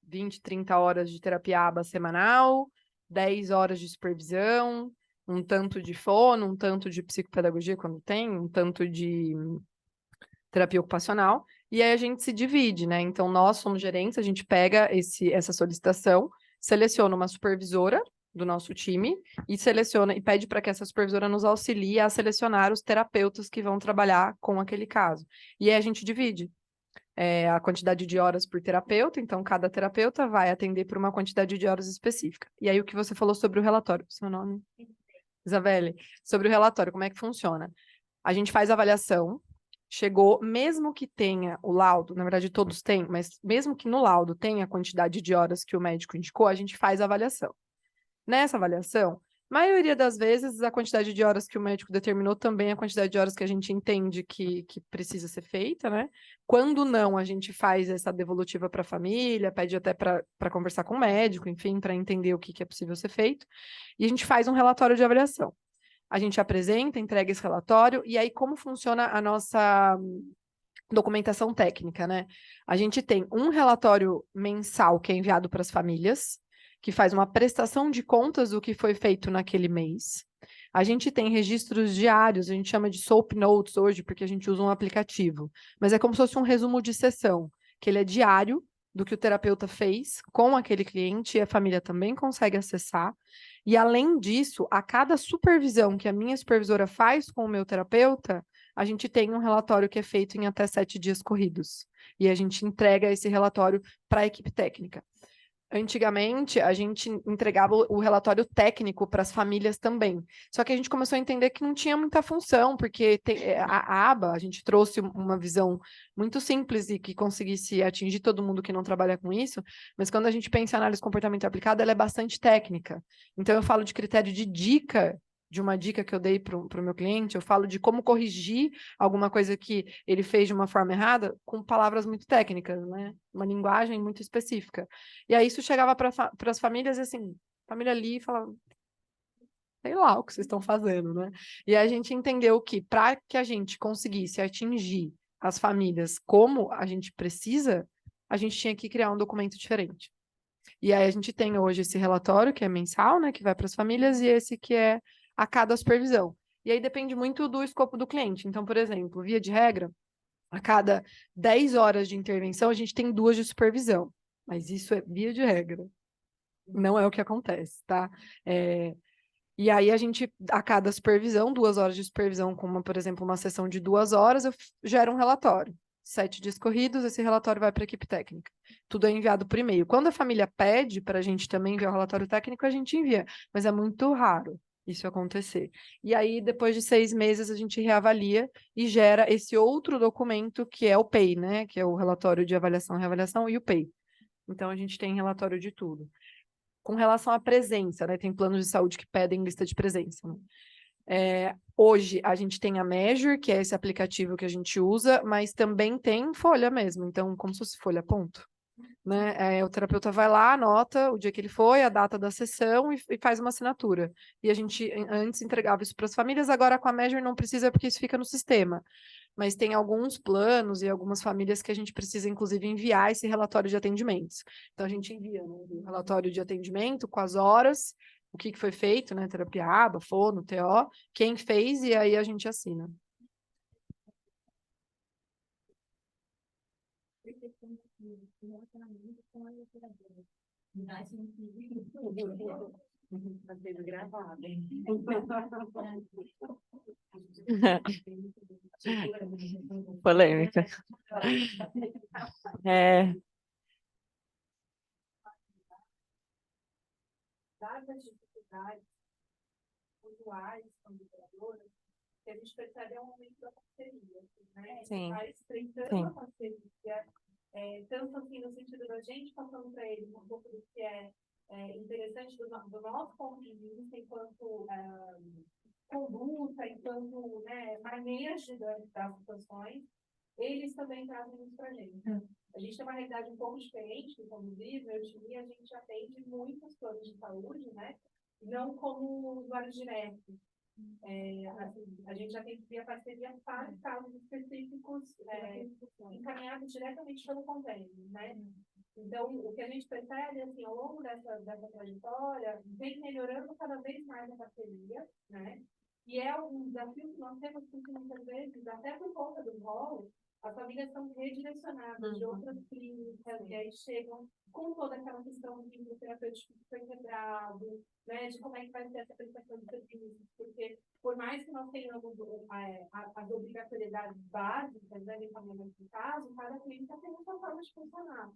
20, 30 horas de terapia ABA semanal, 10 horas de supervisão, um tanto de fono, um tanto de psicopedagogia quando tem, um tanto de terapia ocupacional, e aí a gente se divide, né? Então, nós somos gerentes, a gente pega essa solicitação, seleciona uma supervisora do nosso time e seleciona e pede para que essa supervisora nos auxilie a selecionar os terapeutas que vão trabalhar com aquele caso. E aí a gente divide a quantidade de horas por terapeuta, então cada terapeuta vai atender por uma quantidade de horas específica. E aí o que você falou sobre o relatório, seu nome? Isabelle, sobre o relatório, como é que funciona? A gente faz a avaliação, chegou, mesmo que tenha o laudo, na verdade todos têm, mas mesmo que no laudo tenha a quantidade de horas que o médico indicou, a gente faz a avaliação. Nessa avaliação, maioria das vezes, a quantidade de horas que o médico determinou também é a quantidade de horas que a gente entende que precisa ser feita, né? Quando não, a gente faz essa devolutiva para a família, pede até para conversar com o médico, enfim, para entender o que é possível ser feito, e a gente faz um relatório de avaliação. a gente apresenta, entrega esse relatório, e aí como funciona a nossa documentação técnica, né? A gente tem um relatório mensal que é enviado para as famílias, que faz uma prestação de contas do que foi feito naquele mês. A gente tem registros diários, a gente chama de SOAP Notes hoje, porque a gente usa um aplicativo, mas é como se fosse um resumo de sessão, que ele é diário do que o terapeuta fez com aquele cliente, e a família também consegue acessar. E, além disso, a cada supervisão que a minha supervisora faz com o meu terapeuta, a gente tem um relatório que é feito em até 7 dias corridos. E a gente entrega esse relatório para a equipe técnica. Antigamente, a gente entregava o relatório técnico para as famílias também. Só que a gente começou a entender que não tinha muita função, porque a aba, a gente trouxe uma visão muito simples e que conseguisse atingir todo mundo que não trabalha com isso, mas quando a gente pensa em análise de comportamento aplicada, ela é bastante técnica. Então, eu falo de critério de dica, de uma dica que eu dei para o meu cliente, eu falo de como corrigir alguma coisa que ele fez de uma forma errada com palavras muito técnicas, né? Uma linguagem muito específica. E aí isso chegava para as famílias e assim, a família ali falava, sei lá o que vocês estão fazendo, né? E a gente entendeu que para que a gente conseguisse atingir as famílias como a gente precisa, a gente tinha que criar um documento diferente. E aí a gente tem hoje esse relatório, que é mensal, né, que vai para as famílias, e esse que é a cada supervisão. E aí depende muito do escopo do cliente. Então, por exemplo, via de regra, a cada 10 horas de intervenção, a gente tem 2 de supervisão. Mas isso é via de regra. Não é o que acontece, tá? E aí a gente, a cada supervisão, 2 horas de supervisão, como, por exemplo, uma sessão de 2 horas, eu gero um relatório. 7 dias corridos, esse relatório vai para a equipe técnica. Tudo é enviado por e-mail. Quando a família pede para a gente também enviar o relatório técnico, a gente envia. Mas é muito raro isso acontecer. E aí, depois de 6 meses, a gente reavalia e gera esse outro documento, que é o PEI, né? Que é o relatório de avaliação e reavaliação, e o PEI. Então, a gente tem relatório de tudo. Com relação à presença, né? Tem planos de saúde que pedem lista de presença, né? Hoje a gente tem a Measure, que é esse aplicativo que a gente usa, mas também tem folha mesmo, então como se fosse folha, ponto. Né? O terapeuta vai lá, anota o dia que ele foi, a data da sessão e faz uma assinatura. E a gente antes entregava isso para as famílias, agora com a Measure não precisa porque isso fica no sistema. Mas tem alguns planos e algumas famílias que a gente precisa, inclusive, enviar esse relatório de atendimentos. Então, a gente envia, né, o relatório de atendimento com as horas, o que foi feito, né, terapia aba, fono, TO, quem fez, e aí a gente assina. Polêmica. Dadas as dificuldades usuais como operadoras, que a gente percebe é um aumento da parceria, né? Sim. Vai estreitando a parceria, tanto assim no sentido da gente passando para eles um pouco do que é interessante do nosso ponto de vista, enquanto conduta, enquanto manejo das situações, eles também trazem isso para a gente. A gente tem uma realidade um pouco diferente do conduzir, meu time, a gente atende muitos planos de saúde, né? Não como usuários diretos. A gente já tem via parceria para casos específicos encaminhados diretamente pelo convênio, né? Então, o que a gente percebe, assim, ao longo dessa trajetória, vem melhorando cada vez mais a parceria, né? E é um desafio que nós temos, porque muitas vezes, até por conta do rol, as famílias são redirecionadas de outras clínicas, e aí chegam com toda aquela questão de terapêutico que foi quebrado, né, de como é que vai ser essa prestação de serviços, porque por mais que nós tenhamos as obrigatoriedades básicas, né, de família no caso, cada clínica tem uma forma de funcionar.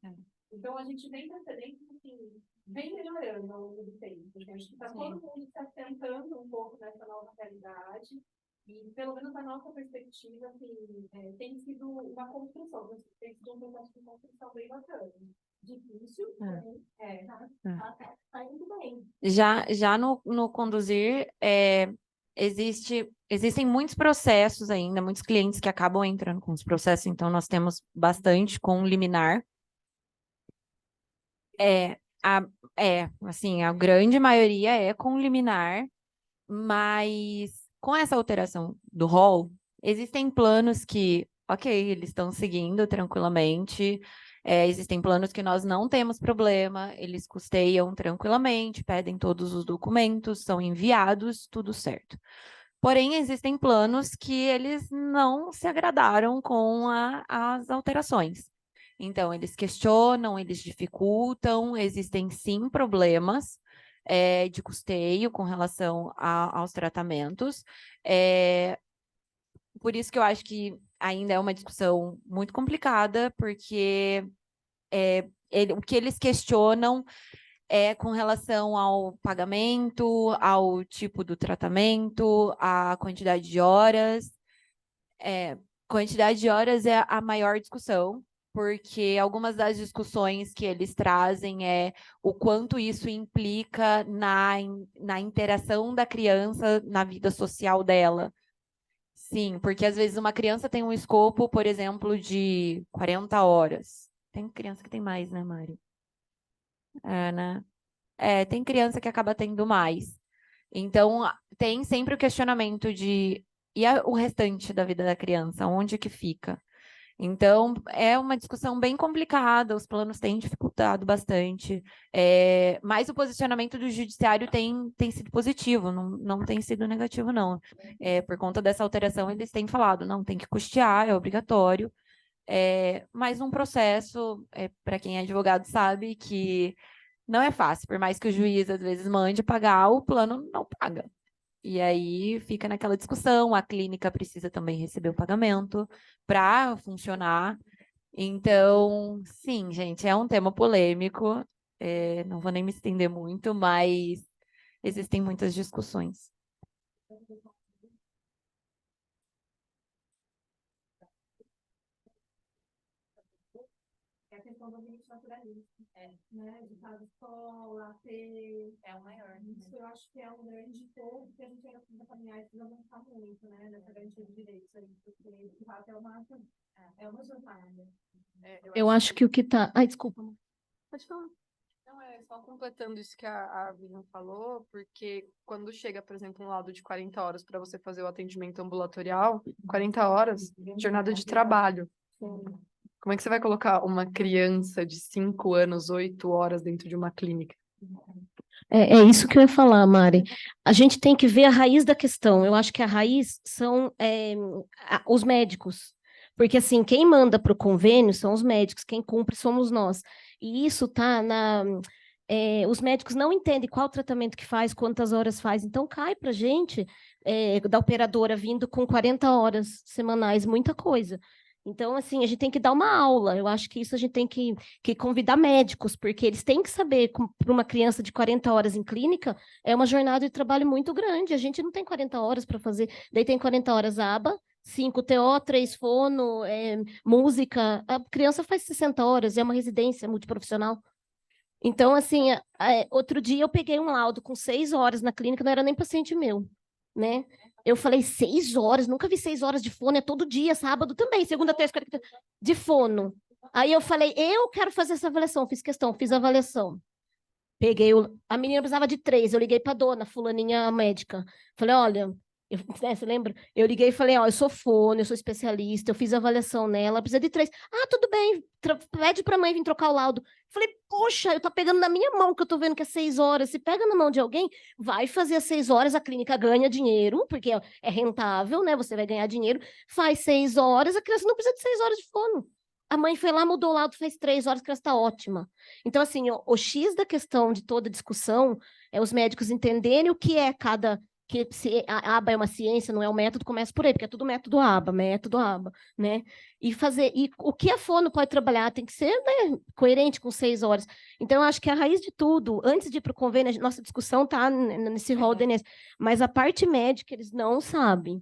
Então, a gente vem percebendo que, assim, vem melhorando ao longo do tempo. A gente está todo mundo se assentando um pouco nessa nova realidade. E, pelo menos, a nossa perspectiva, assim, tem sido uma construção, tem sido um processo de construção bem bacana. Difícil, tá indo bem. Já no conduzir, existem muitos processos ainda, muitos clientes que acabam entrando com os processos, então nós temos bastante com liminar. Assim, a grande maioria é com liminar, mas com essa alteração do rol, existem planos que, ok, eles estão seguindo tranquilamente, existem planos que nós não temos problema, eles custeiam tranquilamente, pedem todos os documentos, são enviados, tudo certo. Porém, existem planos que eles não se agradaram com as alterações. Então, eles questionam, eles dificultam, existem sim problemas de custeio com relação aos tratamentos. Por isso que eu acho que ainda é uma discussão muito complicada, porque o que eles questionam é com relação ao pagamento, ao tipo do tratamento, à quantidade de horas. Quantidade de horas é a maior discussão, porque algumas das discussões que eles trazem é o quanto isso implica na interação da criança na vida social dela. Sim, porque às vezes uma criança tem um escopo, por exemplo, de 40 horas. Tem criança que tem mais, né, Mari? Né? Tem criança que acaba tendo mais. Então, tem sempre o questionamento de o restante da vida da criança, onde que fica? Então, é uma discussão bem complicada, os planos têm dificultado bastante, mas o posicionamento do judiciário tem sido positivo, não tem sido negativo, não. Por conta dessa alteração, eles têm falado, não, tem que custear, é obrigatório, mas um processo, para quem é advogado sabe que não é fácil, por mais que o juiz às vezes mande pagar, o plano não paga. E aí fica naquela discussão, a clínica precisa também receber o pagamento para funcionar. Então, sim, gente, é um tema polêmico, não vou nem me estender muito, mas existem muitas discussões. É a questão do ambiente naturalista, né? De cada escola, ter... É o maior. Isso eu acho que é um grande ponto que a gente ainda precisa caminhar e precisa avançar muito, né? Nessa garantia de direitos aí, porque de fato é uma jornada. Eu acho que o que está... Ai, desculpa, amor. Pode falar. Não, só completando isso que a Vivian falou, porque quando chega, por exemplo, um laudo de 40 horas para você fazer o atendimento ambulatorial, 40 horas, jornada de trabalho. Como é que você vai colocar uma criança de 5 anos, 8 horas dentro de uma clínica? É isso que eu ia falar, Mari. A gente tem que ver a raiz da questão. Eu acho que a raiz são os médicos. Porque, assim, quem manda para o convênio são os médicos, quem cumpre somos nós. E isso está os médicos não entendem qual tratamento que faz, quantas horas faz. Então, cai para a gente, da operadora vindo com 40 horas semanais, muita coisa. Então, assim, a gente tem que dar uma aula. Eu acho que isso a gente tem que convidar médicos, porque eles têm que saber, para uma criança de 40 horas em clínica, é uma jornada de trabalho muito grande. A gente não tem 40 horas para fazer. Daí tem 40 horas aba, 5 TO, 3 fono, música. A criança faz 60 horas, é uma residência multiprofissional. Então, assim, outro dia eu peguei um laudo com 6 horas na clínica, não era nem paciente meu, né? Eu falei, 6 horas? Nunca vi 6 horas de fono, é todo dia, sábado também, segunda, terça, quarta, de fono. Aí eu falei, eu quero fazer essa avaliação, fiz questão, fiz a avaliação. Peguei, a menina precisava de 3, eu liguei para a dona, fulaninha médica. Falei, olha, você lembra? Eu liguei e falei, ó, eu sou fono, eu sou especialista, eu fiz a avaliação nela, precisa de 3. Ah, tudo bem, pede para a mãe vir trocar o laudo. Falei, poxa, eu tô pegando na minha mão, que eu tô vendo que é 6 horas. Se pega na mão de alguém, vai fazer as 6 horas, a clínica ganha dinheiro, porque é rentável, né? Você vai ganhar dinheiro, faz 6 horas, a criança não precisa de 6 horas de fono. A mãe foi lá, mudou o laudo, fez 3 horas, a criança está ótima. Então, assim, o X da questão de toda a discussão é os médicos entenderem o que é cada... que se a aba é uma ciência, não é um método, começa por aí, porque é tudo método aba, né? E o que a fono pode trabalhar tem que ser, né, coerente com 6 horas. Então, eu acho que a raiz de tudo, antes de ir para o convênio, nossa discussão está nesse rol do INSS, mas a parte médica eles não sabem.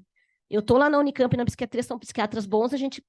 Eu estou lá na Unicamp, na psiquiatria, são psiquiatras bons, a gente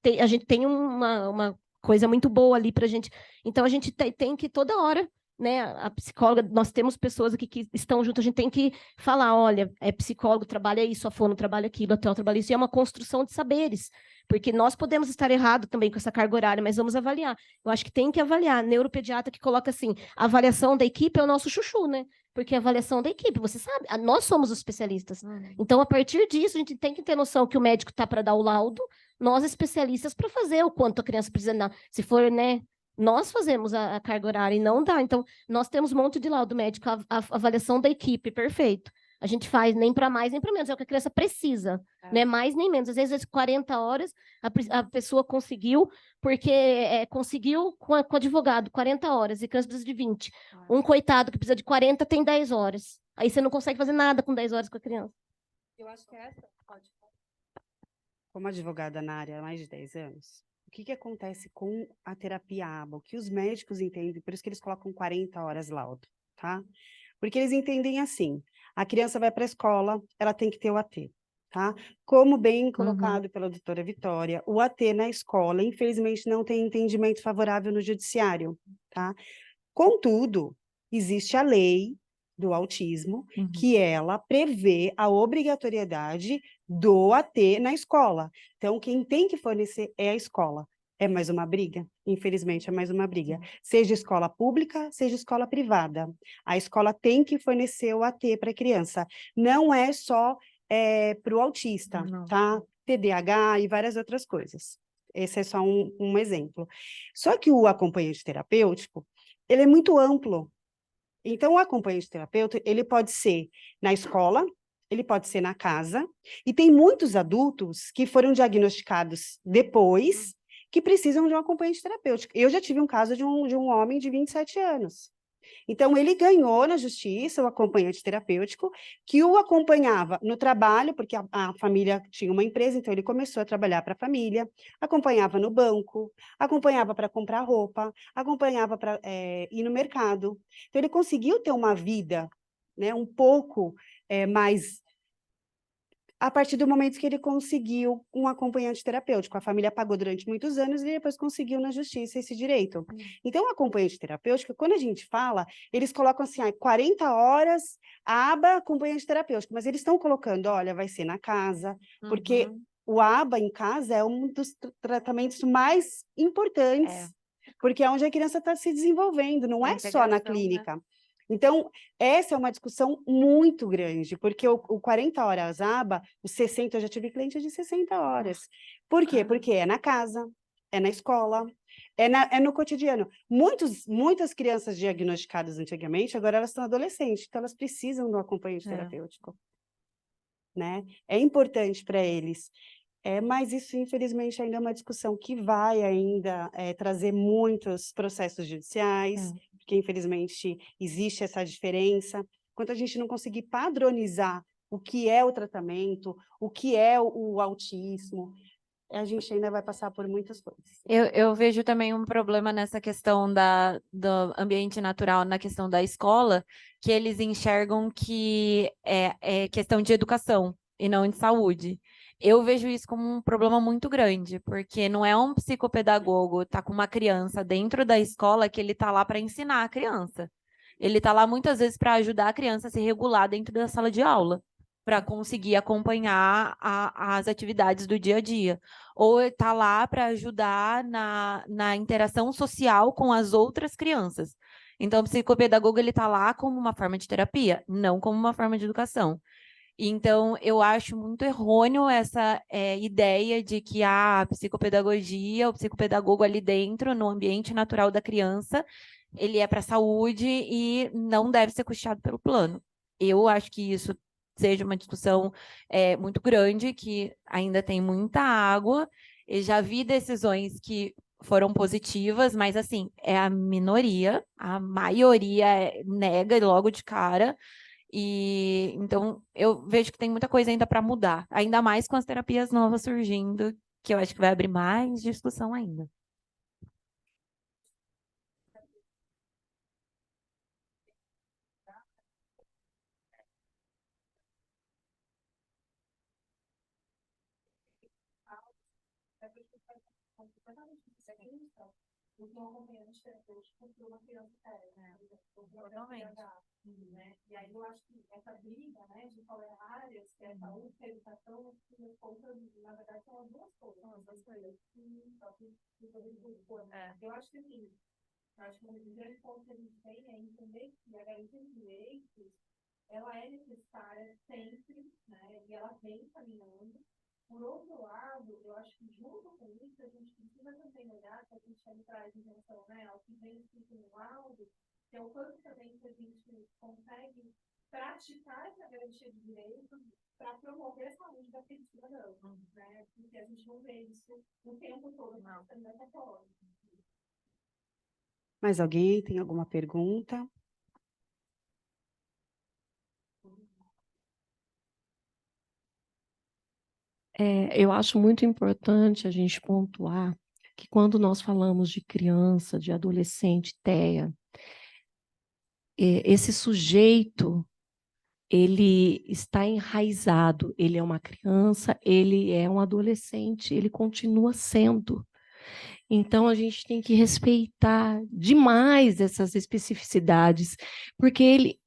tem uma coisa muito boa ali para a gente. Então, a gente tem que toda hora né, a psicóloga, nós temos pessoas aqui que estão juntas, a gente tem que falar, olha, psicólogo trabalha isso, a fono trabalha aquilo, a TEL trabalha isso, e é uma construção de saberes, porque nós podemos estar errado também com essa carga horária, mas vamos avaliar. Eu acho que tem que avaliar. Neuropediatra que coloca assim, a avaliação da equipe é o nosso chuchu, né? Porque a avaliação da equipe, você sabe, nós somos os especialistas. Então, a partir disso, a gente tem que ter noção que o médico está para dar o laudo, nós especialistas para fazer o quanto a criança precisa dar. Se for, né, nós fazemos a carga horária e não dá. Então, nós temos um monte de laudo médico, a avaliação da equipe, perfeito. A gente faz nem para mais nem para menos, é o que a criança precisa, não é mais nem menos. Às vezes, 40 horas, a pessoa conseguiu, porque conseguiu com o advogado, 40 horas, e a criança precisa de 20. Um coitado que precisa de 40 tem 10 horas. Aí você não consegue fazer nada com 10 horas com a criança. Eu acho que essa pode. Como advogada na área há mais de 10 anos, o que acontece com a terapia ABA? O que os médicos entendem, por isso que eles colocam 40 horas laudo, tá? Porque eles entendem assim, a criança vai para a escola, ela tem que ter o AT, tá? Como bem colocado pela doutora Vitória, o AT na escola, infelizmente, não tem entendimento favorável no judiciário, tá? Contudo, existe a lei do autismo, que ela prevê a obrigatoriedade do AT na escola. Então, quem tem que fornecer é a escola. É mais uma briga? Infelizmente, é mais uma briga. Seja escola pública, seja escola privada. A escola tem que fornecer o AT para a criança. Não é só para o autista, tá? TDAH e várias outras coisas. Esse é só um exemplo. Só que o acompanhante terapêutico, ele é muito amplo. Então, o acompanhante terapeuta, ele pode ser na escola, ele pode ser na casa, e tem muitos adultos que foram diagnosticados depois que precisam de um acompanhante terapêutico. Eu já tive um caso de um homem de 27 anos. Então, ele ganhou na justiça o acompanhante terapêutico, que o acompanhava no trabalho, porque a família tinha uma empresa, então ele começou a trabalhar para a família, acompanhava no banco, acompanhava para comprar roupa, acompanhava para ir no mercado. Então, ele conseguiu ter uma vida, né, um pouco mais a partir do momento que ele conseguiu um acompanhante terapêutico. A família pagou durante muitos anos e depois conseguiu na justiça esse direito. Então, o acompanhante terapêutico, quando a gente fala, eles colocam assim, 40 horas, aba acompanhante terapêutico, mas eles estão colocando, olha, vai ser na casa, porque o aba em casa é um dos tratamentos mais importantes, porque é onde a criança está se desenvolvendo, não é só na clínica. Né? Então, essa é uma discussão muito grande, porque o 40 horas aba, os 60, eu já tive cliente de 60 horas. Por quê? Porque é na casa, é na escola, é no cotidiano. Muitas crianças diagnosticadas antigamente, agora elas estão adolescentes, então elas precisam do acompanhamento terapêutico. Né? É importante para eles. Mas isso, infelizmente, ainda é uma discussão que vai ainda trazer muitos processos judiciais, porque, infelizmente, existe essa diferença. Enquanto a gente não conseguir padronizar o que é o tratamento, o que é o autismo, a gente ainda vai passar por muitas coisas. Eu vejo também um problema nessa questão do ambiente natural, na questão da escola, que eles enxergam que é questão de educação e não de saúde. Eu vejo isso como um problema muito grande, porque não é um psicopedagogo tá com uma criança dentro da escola que ele tá lá para ensinar a criança. Ele tá lá muitas vezes para ajudar a criança a se regular dentro da sala de aula, para conseguir acompanhar as atividades do dia a dia. Ou está lá para ajudar na interação social com as outras crianças. Então, o psicopedagogo ele está lá como uma forma de terapia, não como uma forma de educação. Então, eu acho muito errôneo essa ideia de que a psicopedagogia, o psicopedagogo ali dentro, no ambiente natural da criança, ele é para a saúde e não deve ser custeado pelo plano. Eu acho que isso seja uma discussão muito grande, que ainda tem muita água. Eu já vi decisões que foram positivas, mas assim, é a minoria, a maioria nega logo de cara. E então eu vejo que tem muita coisa ainda para mudar, ainda mais com as terapias novas surgindo, que eu acho que vai abrir mais discussão ainda. do que um acompanhante terapêutico para uma criança séria, né? Né? E aí eu acho que essa briga, né, de qual é a área, se é saúde, se é educação, as contas, na verdade, são as duas coisas. São as duas coisas. Eu acho que assim, acho que um grande ponto que a gente tem é entender que a garantia de direitos, ela é necessária sempre, né, e ela vem caminhando. Por outro lado, eu acho que junto com isso, a gente precisa também olhar, que a gente ali traz em relação, né, ao que vem escrito no laudo, que é o quanto também que a gente consegue praticar essa garantia de direitos para promover a saúde daquele cidadão, né? Porque a gente não vê isso o tempo todo passando dessa forma. Mais alguém tem alguma pergunta? Eu acho muito importante a gente pontuar que quando nós falamos de criança, de adolescente, TEA, esse sujeito, ele está enraizado, ele é uma criança, ele é um adolescente, ele continua sendo. Então, a gente tem que respeitar demais essas especificidades, porque ele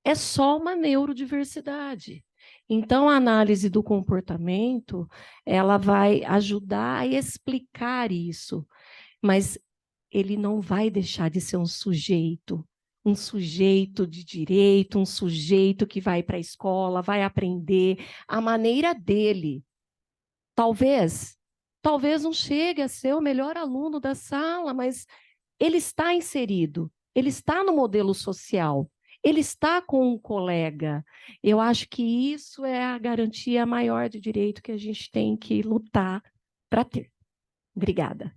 é só uma neurodiversidade. Então, a análise do comportamento, ela vai ajudar a explicar isso, mas ele não vai deixar de ser um sujeito de direito, um sujeito que vai para a escola, vai aprender a maneira dele. Talvez não chegue a ser o melhor aluno da sala, mas ele está inserido, ele está no modelo social, ele está com um colega. Eu acho que isso é a garantia maior de direito que a gente tem que lutar para ter. Obrigada.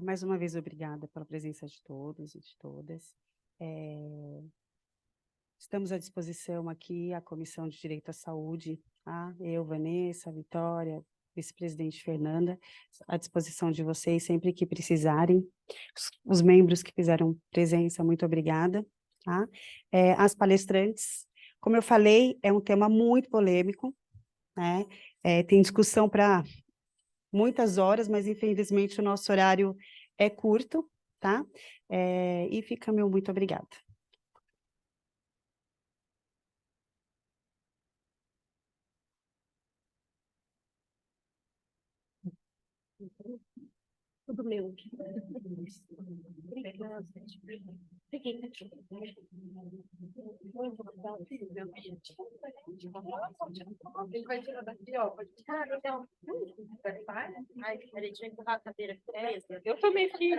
Mais uma vez, obrigada pela presença de todos e de todas. Estamos à disposição aqui, a Comissão de Direito à Saúde, tá? Eu, Vanessa, Vitória, vice-presidente Fernanda, à disposição de vocês sempre que precisarem. Os membros que fizeram presença, muito obrigada. Tá? As palestrantes, como eu falei, é um tema muito polêmico, né? Tem discussão para muitas horas, mas infelizmente o nosso horário é curto, tá? E fica meu muito obrigada. Tudo meu. Ele vai tirar daqui, ó. Então. Ai, peraí, deixa eu empurrar a cadeira aqui. Eu também fiquei.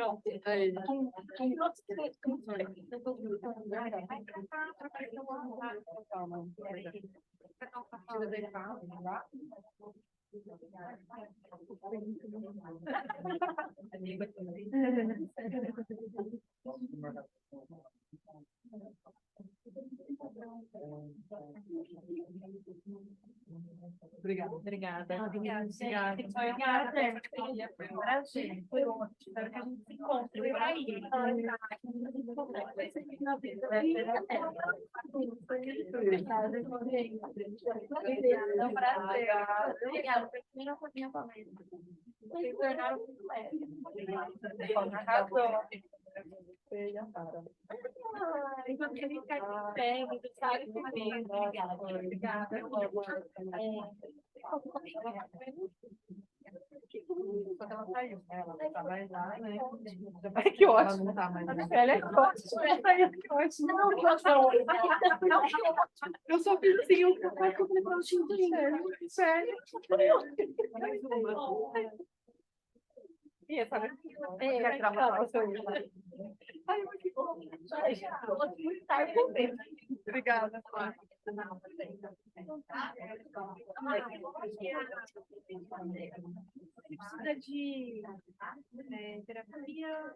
Obrigada. Obrigada. Obrigada. Foi um prazer. Foi um prazer. Foi ótimo. Espero que a gente se encontre por aí. É um prazer. Obrigada. Foi primeira minha palestra. Vocês tornaram muito leve. Arrasou. Ai, você fica de pé, você sabe comigo. Obrigada. Ela saiu. Ela tá mais lá, né? Que ótimo. Ela é ótima. Que ótimo. Não, que ótimo. Eu só fiz assim, eu comprei para o time dele. Sério. E essa vez? Quer trabalhar o seu Ai, que bom. Muito tarde também. Obrigada. Precisa de terapia,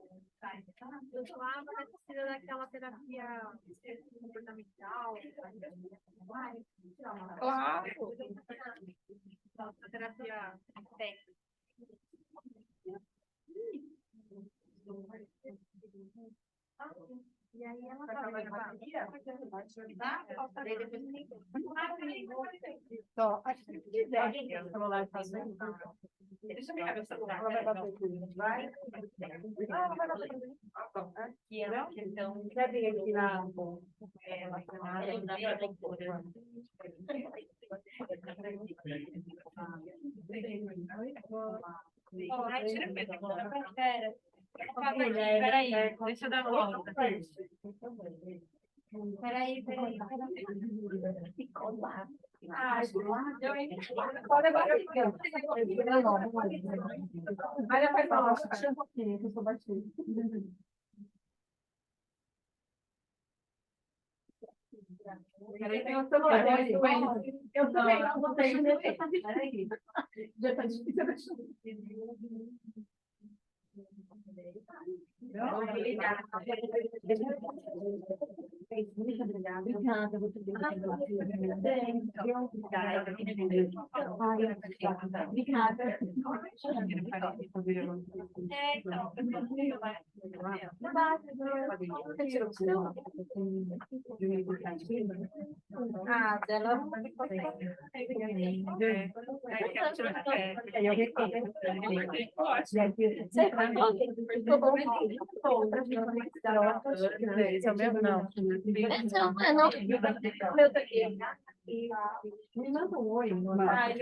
do outro lado, precisa daquela terapia comportamental. Claro. A terapia técnica. E aí ela tá na família, Só, acho que se quiser, o celular fazer. deixa eu pegar meu celular. Ela vai bater tudo. Vai? Não, ela vai bater tudo. Aqui, então, já vi aqui na... Peraí, deixa eu dar uma volta. Peraí. Ficou lá. Pode agora. Vai depois falar. Deixa um pouquinho, que eu sou batida. Peraí, tem o celular. Eu também não vou ter. Peraí. Já tá difícil. Obrigada. Muito obrigada. Obrigada, muito obrigada. Ah, dela. Esse é o meu? Não. Me manda um oi. Obrigada.